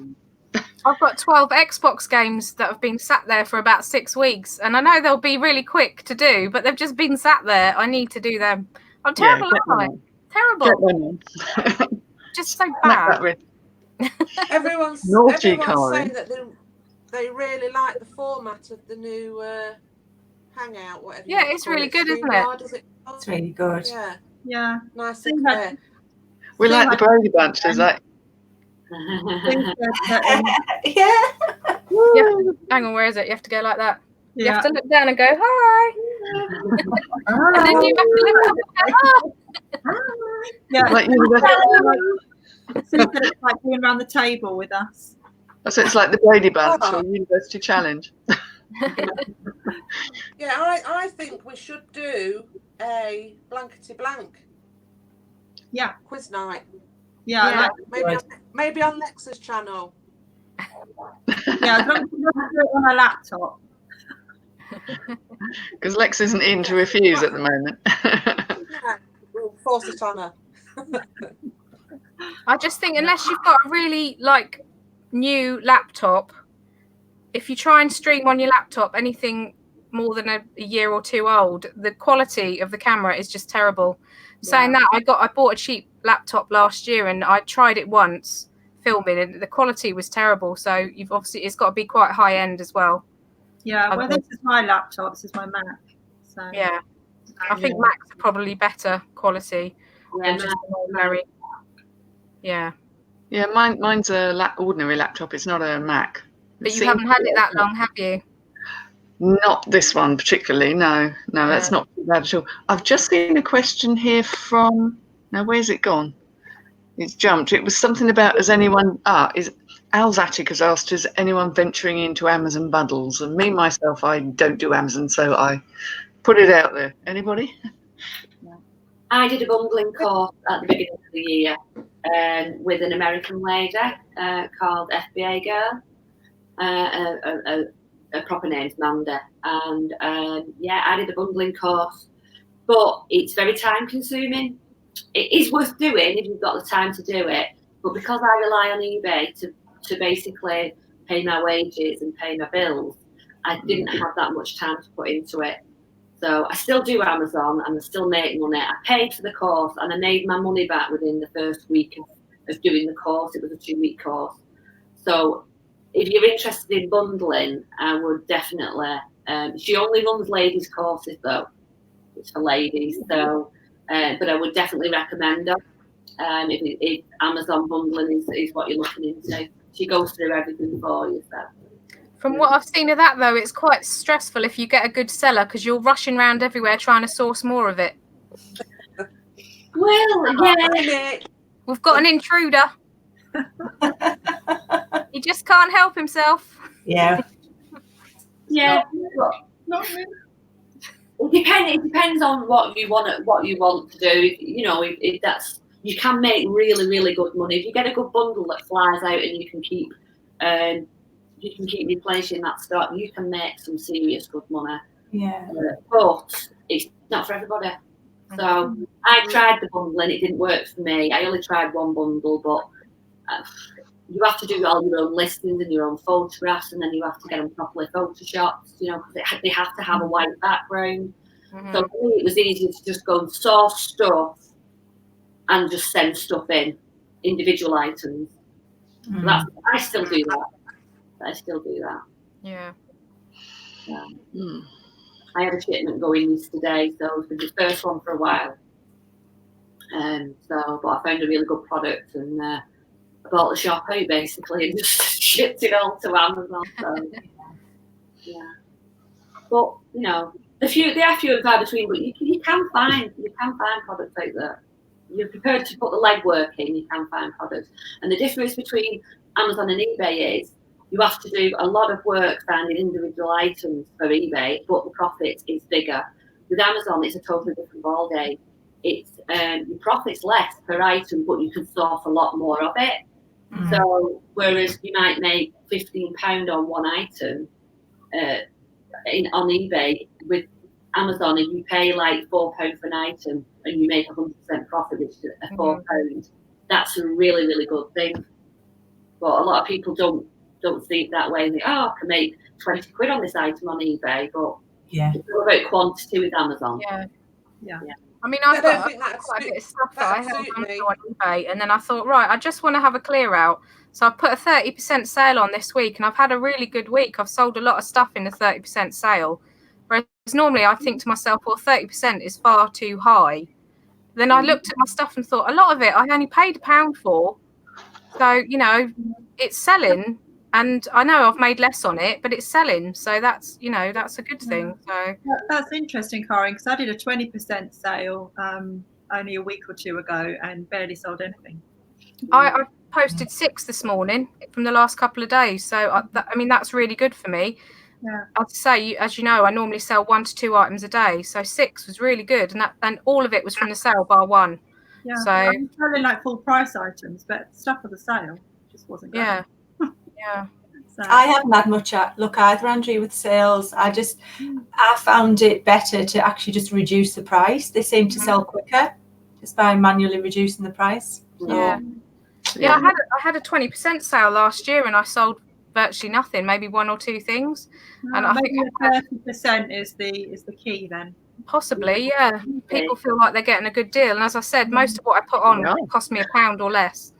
I've got 12 Xbox games that have been sat there for about 6 weeks, and I know they'll be really quick to do, but they've just been sat there. I need to do them. I'm terrible at it. Terrible. Just so bad. Everyone's saying that they really like the format of the new Hangout, whatever. Yeah, it's really good, isn't it? It's really good. Yeah. Nice and clear. We like the Brady Bunch, does that? Yeah. Hang on, where is it? You have to go like that. Yeah. You have to look down and go, hi. And then you have to look up and go, hi. Yeah. Like It's like being around the table with us. So it's like the Brady Bunch or University Challenge. Yeah, I think we should do a blankety blank. Yeah. Quiz night. Yeah, Yeah. Maybe on Lexa's channel. yeah, as long as you don't do it on a laptop. Because Lex isn't in to refuse at the moment. Yeah, we'll force it on her. I just think unless you've got a really like new laptop, if you try and stream on your laptop anything more than a year or two old, the quality of the camera is just terrible. Saying that, I bought a cheap laptop last year and I tried it once filming and the quality was terrible. So it's got to be quite high end as well. Yeah, well, this is my laptop. This is my Mac. So Yeah, I think Macs are probably better quality than just ordinary. Yeah. Yeah, mine's a ordinary laptop. It's not a Mac. But you haven't had it that long, have you? Not this one particularly. No, that's not bad at all. I've just seen a question here from. Now, where's it gone? It's jumped. It was something about Al's Attic has asked, is anyone venturing into Amazon bundles? And me, myself, I don't do Amazon, so I put it out there. Anybody? I did a bundling course at the beginning of the year with an American lady called FBA Girl. Her proper name's Manda. And I did a bundling course, but it's very time consuming. It is worth doing if you've got the time to do it. But because I rely on eBay to basically pay my wages and pay my bills, I didn't have that much time to put into it. So I still do Amazon and I still make money. I paid for the course and I made my money back within the first week of doing the course. It was a 2-week course. So if you're interested in bundling, I would definitely. She only runs ladies' courses though. It's for ladies. So, but I would definitely recommend her. If Amazon bundling is what you're looking into, she goes through everything for you. So. From what I've seen of that, though, it's quite stressful if you get a good seller because you're rushing around everywhere trying to source more of it. Well, yeah. We've got an intruder. He just can't help himself. Yeah. Yeah. Not me. It depends on what you want to do. You know, if that's, you can make really, really good money if you get a good bundle that flies out and you can keep replenishing that stock. You can make some serious good money. Yeah. But it's not for everybody. So I tried the bundle and it didn't work for me. I only tried one bundle, but you have to do all your own listings and your own photographs, and then you have to get them properly photoshopped, you know, because they have to have a white background. Mm-hmm. So for me, it was easier to just go and source stuff and just send stuff in, individual items. Mm. I still do that. Yeah. I had a shipment going yesterday, so it was the first one for a while. But I found a really good product and I bought the shop out basically and just shipped it all to Amazon. So yeah. But you know, they are few and far between, but you can find products out there. You're prepared to put the legwork in, you can find products. And the difference between Amazon and eBay is you have to do a lot of work finding individual items for eBay, but the profit is bigger. With Amazon, it's a totally different ballgame. It's your profit's less per item, but you can source a lot more of it. Mm-hmm. So whereas you might make £15 on one item on eBay, with Amazon, and you pay like £4 for an item and you make 100% profit, which is a £4. That's a really, really good thing. But a lot of people don't see it that way and think, I can make 20 quid on this item on eBay. But it's all about quantity with Amazon. Yeah. I mean, I've got quite a bit of stuff that I have on eBay, and then I thought, right, I just want to have a clear out. So I put a 30% sale on this week, and I've had a really good week. I've sold a lot of stuff in the 30% sale. Whereas normally I think to myself, well, 30% is far too high. Then I looked at my stuff and thought, a lot of it I only paid £1 for. So, you know, it's selling. And I know I've made less on it, but it's selling. So that's, you know, that's a good thing. So that's interesting, Karen, because I did a 20% sale only a week or two ago and barely sold anything. I posted 6 this morning from the last couple of days. So, I mean, that's really good for me. I'd say, as you know, I normally sell 1 to 2 items a day, so 6 was really good, and all of it was from the sale bar 1. Yeah, So I'm selling like full price items, but stuff for the sale just wasn't going. yeah, yeah. So, I haven't had much luck either, Andrew, with sales. I found it better to actually just reduce the price. They seem to sell quicker just by manually reducing the price. So, Yeah. I had a 20% sale last year, and I sold virtually nothing, maybe 1 or 2 things. And I maybe think 30% is the key then. possibly, yeah, people feel like they're getting a good deal. And as I said, most of what I put on cost me £1 or less.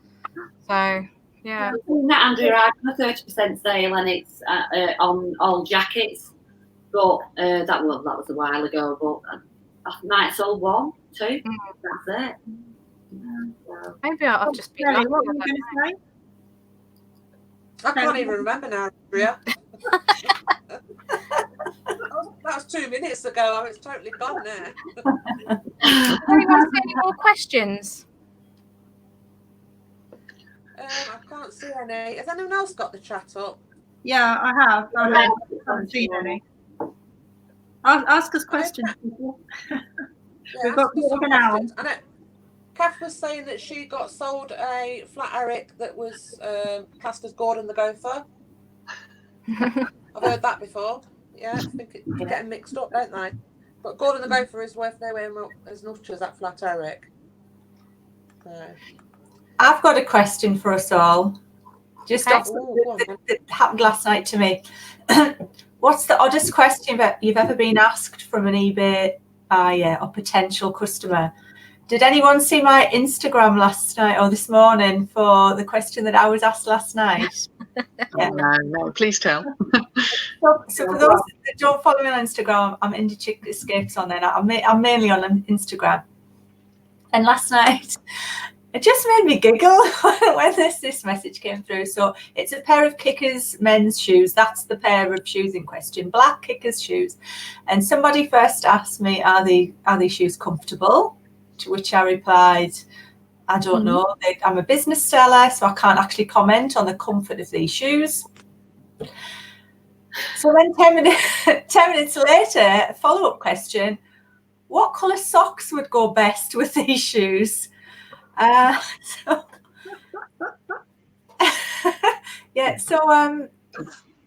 So yeah. Andrew, I've done a 30% sale, and it's on all jackets. But that was a while ago. But I might have sold 1, 2. That's it. So. Maybe I've just been Kelly, lucky. what were you going to say? I can't even remember now, Andrea. That was 2 minutes ago. It's totally gone now. Anyone see any more questions? I can't see any. Has anyone else got the chat up? Yeah, I have. I haven't seen any. Ask us questions. People. We've got an hour. I know Kath was saying that she got sold a flat Eric that was classed as Gordon the Gopher. I've heard that before. Yeah, I think it's getting mixed up, don't they? But Gordon the Gopher is worth nowhere as much as that flat Eric. So. I've got a question for us all. Just off that happened last night to me. What's the oddest question that you've ever been asked from an eBay buyer or potential customer? Did anyone see my Instagram last night or this morning for the question that I was asked last night? Yeah. No, please tell. So for those that don't follow me on Instagram, I'm Indie Chick Escapes on there. I'm mainly on Instagram. And last night, it just made me giggle when this message came through. So it's a pair of Kickers men's shoes. That's the pair of shoes in question, black Kickers shoes. And somebody first asked me, are these shoes comfortable? To which I replied, I don't know. I'm a business seller, so I can't actually comment on the comfort of these shoes. So then 10 minutes later, a follow-up question, what colour socks would go best with these shoes? So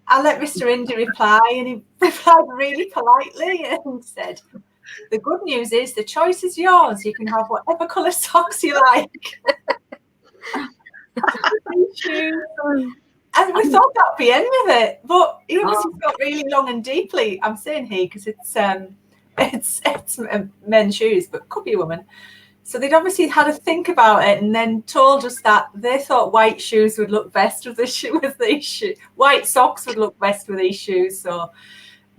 I let Mr. Indy reply, and he replied really politely and said, the good news is the choice is yours. You can have whatever colour socks you like. And we thought that'd be end of it, but he obviously felt really long and deeply. I'm saying he because it's men's shoes, but could be a woman. So they'd obviously had to think about it, and then told us that they thought white shoes would look best with these shoes. White socks would look best with these shoes. So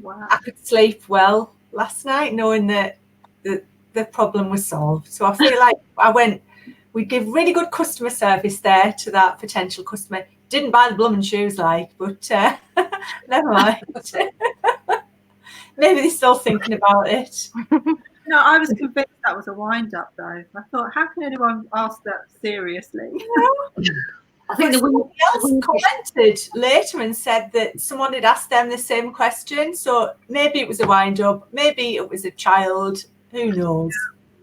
I could sleep well last night knowing that the problem was solved. So I feel like we give really good customer service there to that potential customer. Didn't buy the blooming shoes, but never mind. Maybe they're still thinking about it. No, I was convinced that was a wind-up, though. I thought, how can anyone ask that seriously? I think somebody else commented later and said that someone had asked them the same question. So maybe it was a wind-up. Maybe it was a child. Who knows?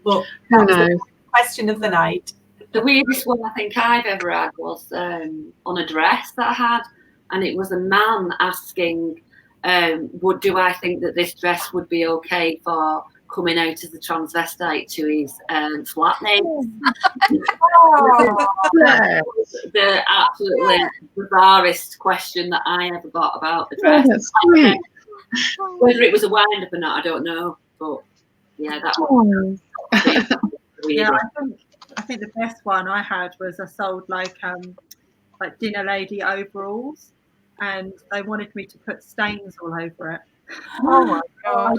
But that was the question of the night. The weirdest one I think I've ever had was on a dress that I had, and it was a man asking, do I think that this dress would be okay for coming out as a transvestite to his flatmate? The absolutely bizarrest question that I ever got about the dress. Whether it was a wind up or not, I don't know. But yeah, that was yeah, I think the best one I had was I sold like dinner lady overalls, and they wanted me to put stains all over it. Oh my god!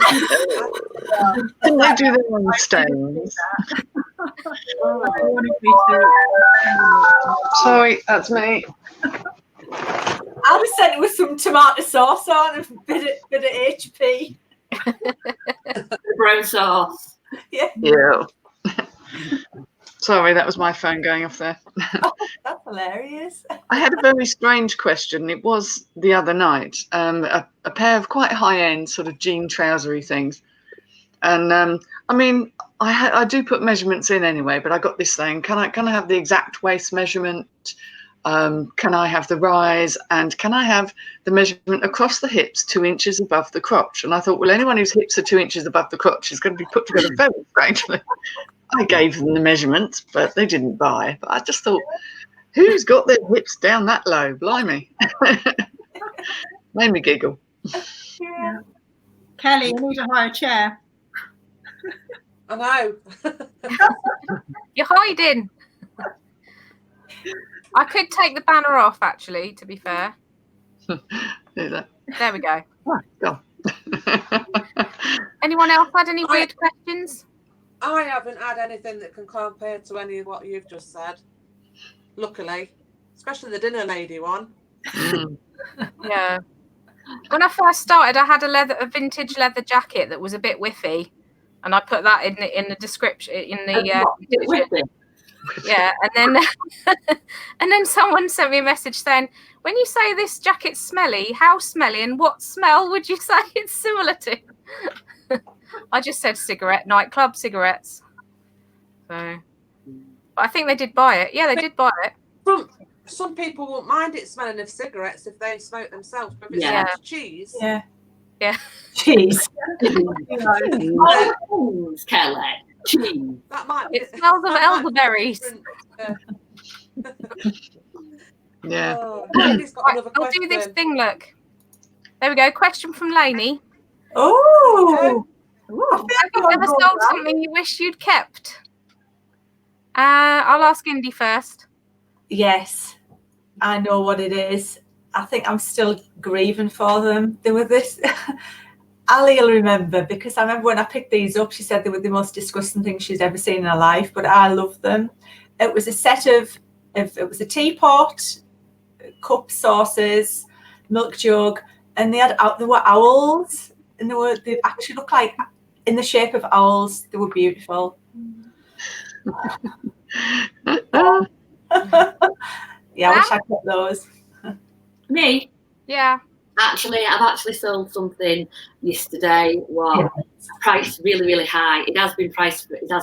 Didn't they do their own stains? Sorry, that's me. I was sent it with some tomato sauce on and a bit of HP. Brown sauce. Yeah. Sorry, that was my phone going off there. That's Hilarious. I had a very strange question. It was the other night, a pair of quite high-end sort of jean trousery things. And I mean, I do put measurements in anyway, but I got this saying, can I have the exact waist measurement? Can I have the rise? And can I have the measurement across the hips 2 inches above the crotch? And I thought, well, anyone whose hips are 2 inches above the crotch is going to be put together very strangely. I gave them the measurements, but they didn't buy. But I just thought, who's got their hips down that low? Blimey. Made me giggle. Yeah. Kelly, you need to hire a chair. I know. You're hiding. I could take the banner off, actually, to be fair. Do that. There we go. Go. Anyone else had any weird questions? I haven't had anything that can compare to any of what you've just said. Luckily, especially the dinner lady one. Yeah. When I first started, I had a vintage leather jacket that was a bit whiffy, and I put that in the description in the yeah, and then someone sent me a message saying, when you say this jacket's smelly, how smelly and what smell would you say it's similar to? I just said nightclub cigarettes. So, but I think they did buy it. Yeah, they did buy it. Some people won't mind it smelling of cigarettes if they smoke themselves, but if it's Yeah. cheese. Yeah. Yeah. Cheese. Oh, Kelly. Cheese. That might be, It smells of that might be elderberries. different, Yeah. Lainey's got Right, another I'll question. do this thing. Look, there we go. Question from Lainey. Oh. Have you ever sold something you wish you'd kept? I'll ask Indy first. Yes, I know what it is. I think I'm still grieving for them. They were this. Ali will remember, because I remember when I picked these up, she said they were the most disgusting things she's ever seen in her life, but I love them. It was a set of it was a teapot, cup, saucers, milk jug, and there were owls, and they actually look like in the shape of owls. They were beautiful. Yeah, I wish I kept those. Me? Yeah. Actually, I've actually sold something yesterday. Well, priced really, really high. It has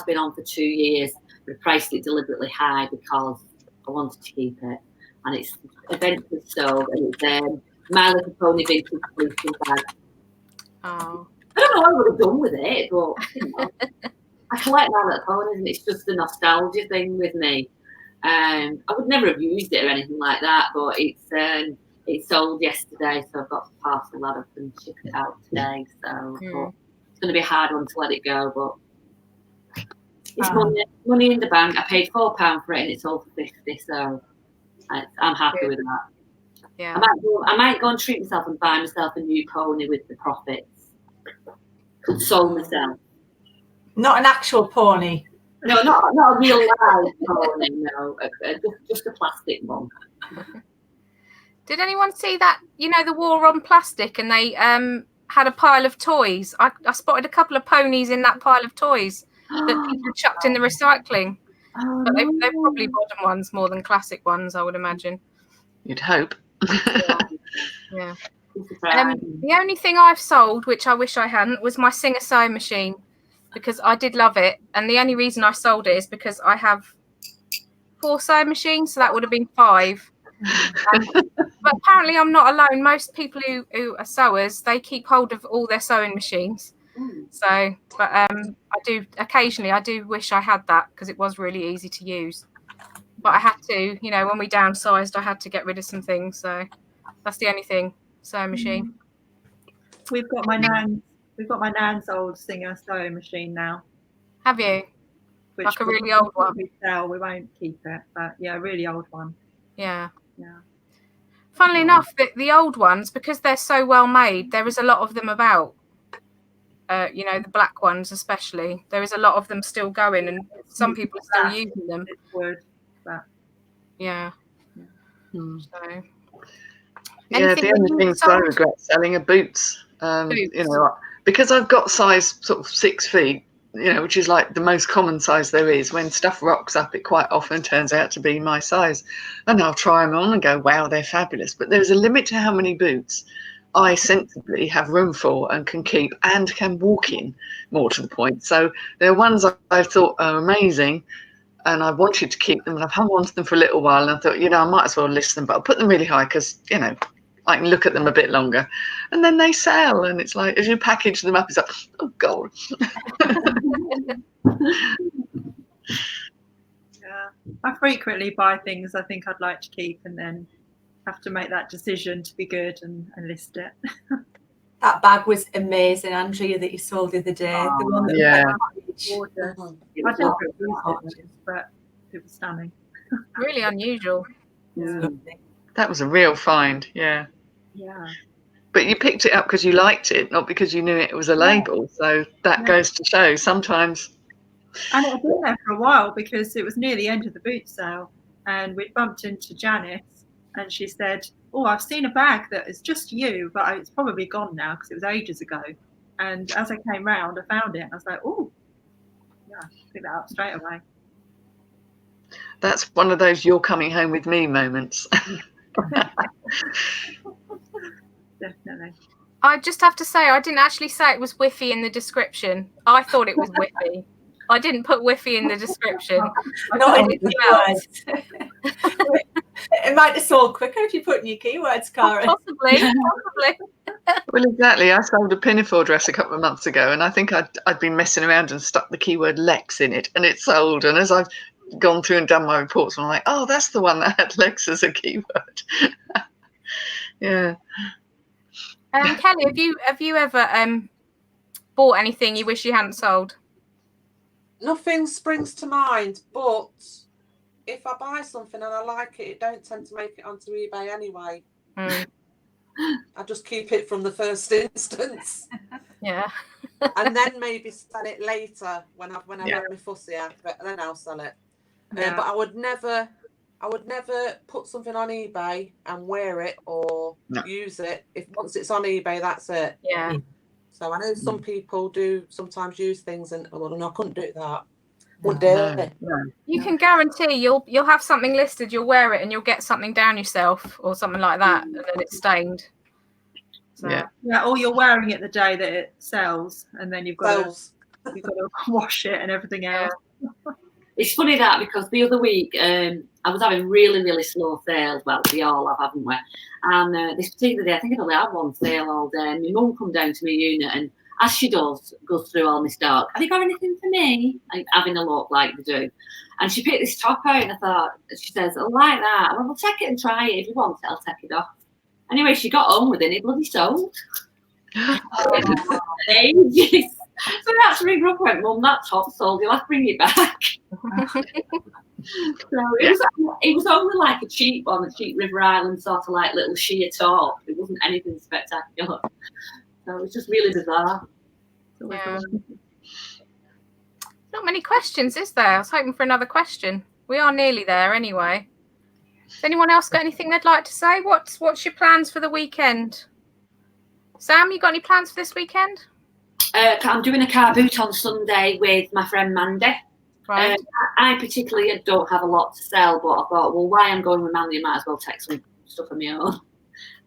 been on for 2 years. We priced it deliberately high because I wanted to keep it, and it's eventually sold. And it's My Little Pony vintage sleeping bag. Oh. I don't know what I would have done with it, but you know, I collect My Little Ponies, and it's just a nostalgia thing with me. I would never have used it or anything like that, but it sold yesterday, so I've got to parcel that up and ship it out today. So but it's going to be a hard one to let it go, but it's money in the bank. I paid £4 for it, and it sold for £50, so I'm happy with that. Yeah. I might go and treat myself and buy myself a new pony with the profits. Console myself. Not an actual pony. No, not a real live pony. No, just a plastic one. Did anyone see that? You know, the war on plastic, and they had a pile of toys. I spotted a couple of ponies in that pile of toys that people chucked in the recycling. But they're probably modern ones more than classic ones, I would imagine. You'd hope. Yeah. The only thing I've sold, which I wish I hadn't, was my Singer sewing machine, because I did love it. And the only reason I sold it is because I have 4 sewing machines, so that would have been 5. But apparently I'm not alone. Most people who are sewers, they keep hold of all their sewing machines. So, but I do wish I had that, because it was really easy to use. But I had to, you know, when we downsized, I had to get rid of some things. So that's the only thing, sewing machine. We've got my nan's old Singer sewing machine now. Have you? Which Like a really old one? We won't keep it, but yeah, a really old one. Yeah. Yeah. Funnily enough, the old ones, because they're so well made, there is a lot of them about. You know, the black ones especially. There is a lot of them still going, and some people are still using them. It would, but yeah. Hmm. So. Yeah, the only things I regret selling are boots. You know, because I've got size sort of 6 feet, which is like the most common size there is. When stuff rocks up, it quite often turns out to be my size. And I'll try them on and go, wow, they're fabulous. But there's a limit to how many boots I sensibly have room for and can keep and can walk in, more to the point. So there are ones I've thought are amazing and I wanted to keep them, and I've hung on to them for a little while, and I thought, I might as well list them, but I'll put them really high because, I can look at them a bit longer. And then they sell, and it's like, as you package them up, it's like, oh, God. Yeah, I frequently buy things I think I'd like to keep and then have to make that decision to be good and list it. That bag was amazing, Andrea, that you sold the other day. The one that Yeah. Order. I don't use it, but it was stunning. Really unusual. Yeah. That was a real find, yeah. Yeah. But you picked it up because you liked it, not because you knew it was a label. So that goes to show sometimes. And it had been there for a while because it was near the end of the boot sale, and we bumped into Janice, and she said, "Oh, I've seen a bag that is just you, but it's probably gone now because it was ages ago." And as I came round, I found it, and I was like, "Oh, yeah, pick that up straight away." That's one of those "you're coming home with me" moments. Definitely. I just have to say, I didn't actually say it was Whiffy in the description. I thought it was Whiffy. I didn't put Whiffy in the description. Not in keywords. It might have sold quicker if you put in your keywords, Karen. Possibly. Well, exactly. I sold a pinafore dress a couple of months ago, and I think I'd been messing around and stuck the keyword Lex in it, and it sold. And as I've gone through and done my reports, I'm like, oh, that's the one that had Lex as a keyword. Yeah. Kelly, have you ever bought anything you wish you hadn't sold? Nothing springs to mind, but if I buy something and I like it, it don't tend to make it onto eBay anyway. Mm. I just keep it from the first instance. Yeah. And then maybe sell it later when I've had my fussy out, but then I'll sell it. Yeah. But I would never put something on eBay and wear it or use it. If once it's on eBay, that's it. Yeah. So I know some people do sometimes use things, and no, I couldn't do that. Wouldn't do it. You can guarantee you'll have something listed, you'll wear it, and you'll get something down yourself or something like that, and then it's stained. So. Yeah, or you're wearing it the day that it sells, and then you've got to wash it and everything else. It's funny that because the other week I was having really, really slow sales. Well, we all have, haven't we? And this particular day, I think I only had one sale all day. And my mum come down to my unit, and as she does, goes through all my stock. Have you got anything for me? Like, having a look like they do. And she picked this top out, and I thought, she says, I like that. I went, well, take it and try it. If you want it, I'll take it off. Anyway, she got home with it, and it bloody sold. Ages. So I had to ring her up and went, Mum, that top sold, you'll have to bring it back. So it was only like a cheap one, a cheap River Island sort of like little sheer top. It wasn't anything spectacular. So it was just really bizarre. Yeah. Not many questions, is there? I was hoping for another question. We are nearly there anyway. Has anyone else got anything they'd like to say? What's your plans for the weekend? Sam, you got any plans for this weekend? I'm doing a car boot on Sunday with my friend Mandy. Right. I particularly don't have a lot to sell, but I thought, well, why I'm going with Mandy, I might as well take some stuff of my own.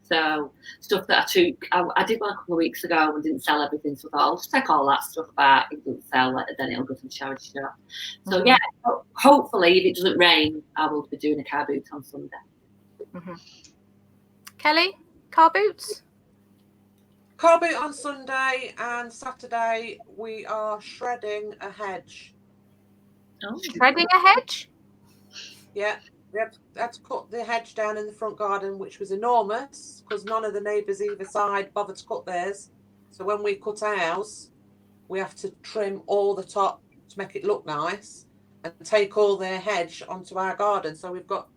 So stuff that I took, I did one a couple of weeks ago and didn't sell everything, so I thought I'll just take all that stuff back. If it doesn't sell, then it'll go to the charity shop. So yeah, hopefully if it doesn't rain, I will be doing a car boot on Sunday. Mm-hmm. Kelly, car boots? Car boot on Sunday, and Saturday we are shredding a hedge. Oh. Shredding a hedge? Yeah, we had to cut the hedge down in the front garden, which was enormous because none of the neighbours either side bothered to cut theirs. So when we cut ours, we have to trim all the top to make it look nice and take all their hedge onto our garden. So we've got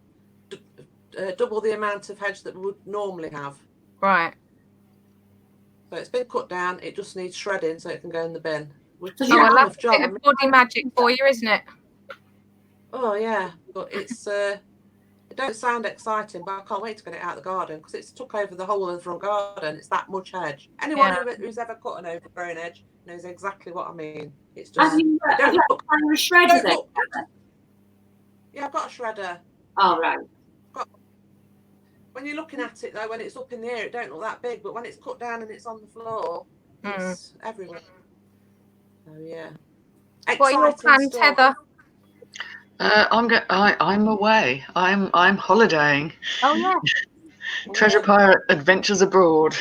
double the amount of hedge that we would normally have. Right. So it's been cut down. It just needs shredding so it can go in the bin. I love a bit of body magic for you, isn't it? Oh yeah, but it's It don't sound exciting, but I can't wait to get it out of the garden because it's took over the whole of the front garden. It's that much hedge. Anyone who's ever cut an overgrown hedge knows exactly what I mean. It's just Have you got a shredder then? Yeah, I've got a shredder. Oh, right. When you're looking at it though, when it's up in the air, it don't look that big, but when it's cut down and it's on the floor, it's everywhere. So yeah. What are your plans, Heather? I'm away. I'm holidaying. Oh yeah. Treasure Pirate Adventures Abroad.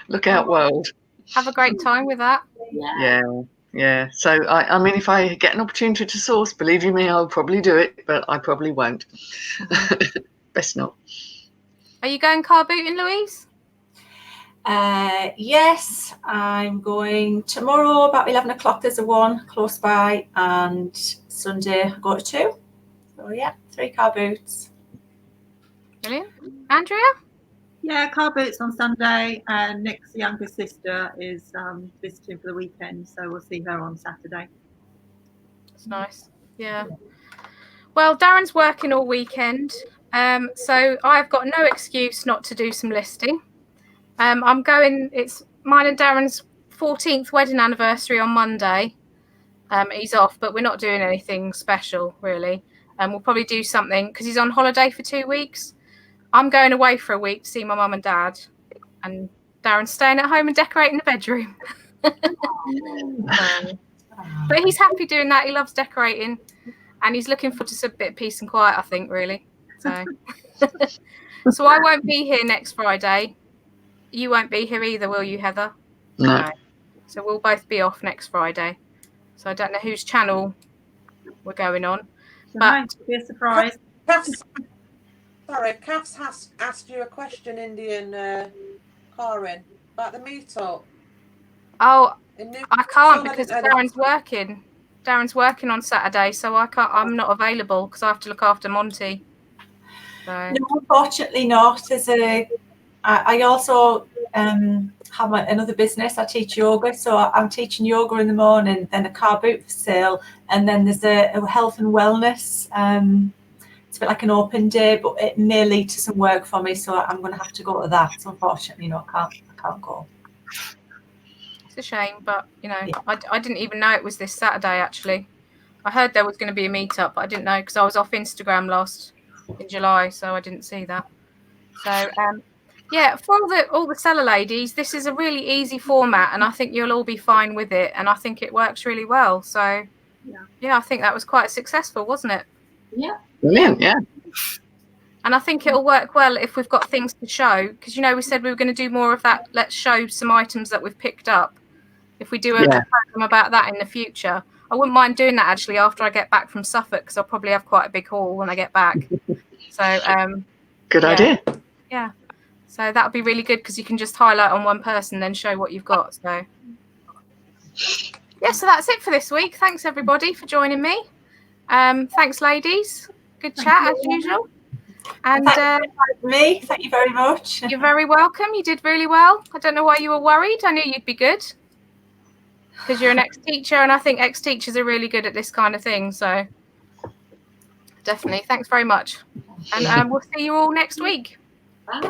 Look out, world. Have a great time with that. Yeah. So I mean, if I get an opportunity to source, believe you me, I'll probably do it, but I probably won't. Best not. Are you going car booting, Louise? Yes, I'm going tomorrow about 11 o'clock. There's a one close by, and Sunday I go to 2. So yeah, 3 car boots. Brilliant. Andrea? Yeah, car boots on Sunday, and Nick's younger sister is visiting for the weekend, so we'll see her on Saturday. That's nice. Yeah. Well, Darren's working all weekend, so I've got no excuse not to do some listing. I'm going. It's mine and Darren's 14th wedding anniversary on Monday. He's off, but we're not doing anything special really. We'll probably do something because he's on holiday for 2 weeks. I'm going away for a week to see my mum and dad, and Darren's staying at home and decorating the bedroom. But he's happy doing that. He loves decorating, and he's looking forward to a bit of peace and quiet, I think, really. So, so I won't be here next Friday. You won't be here either, will you, Heather? No. So we'll both be off next Friday. So I don't know whose channel we're going on. But it'll be a surprise. Kath's has asked you a question, Indian Karin, about the meetup. Oh, I can't because Darren's working. Darren's working on Saturday, so I can't. I'm not available because I have to look after Monty. So. No, unfortunately not. I also have another business. I teach yoga, so I'm teaching yoga in the morning, then a car boot for sale, and then there's a health and wellness. It's a bit like an open day, but it may lead to some work for me, so I'm going to have to go to that. So unfortunately, no, I can't go. It's a shame, but you know, I didn't even know it was this Saturday. Actually, I heard there was going to be a meetup, but I didn't know because I was off Instagram in July, so I didn't see that. So yeah, for all the seller ladies, this is a really easy format, and I think you'll all be fine with it, and I think it works really well. So yeah, I think that was quite successful, wasn't it? Yeah. Brilliant, yeah. And I think it'll work well if we've got things to show, because, you know, we said we were going to do more of that. Let's show some items that we've picked up. If we do a program about that in the future, I wouldn't mind doing that actually after I get back from Suffolk, because I'll probably have quite a big haul when I get back. So good idea. Yeah. So that would be really good because you can just highlight on one person, then show what you've got. So yeah, so that's it for this week. Thanks everybody for joining me. Thanks ladies. Good chat as usual. And me, thank you very much. You're very welcome. You did really well. I don't know why you were worried. I knew you'd be good because you're an ex-teacher, and I think ex-teachers are really good at this kind of thing. So definitely, thanks very much. And we'll see you all next week. Bye.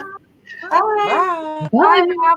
Bye. Bye. Bye.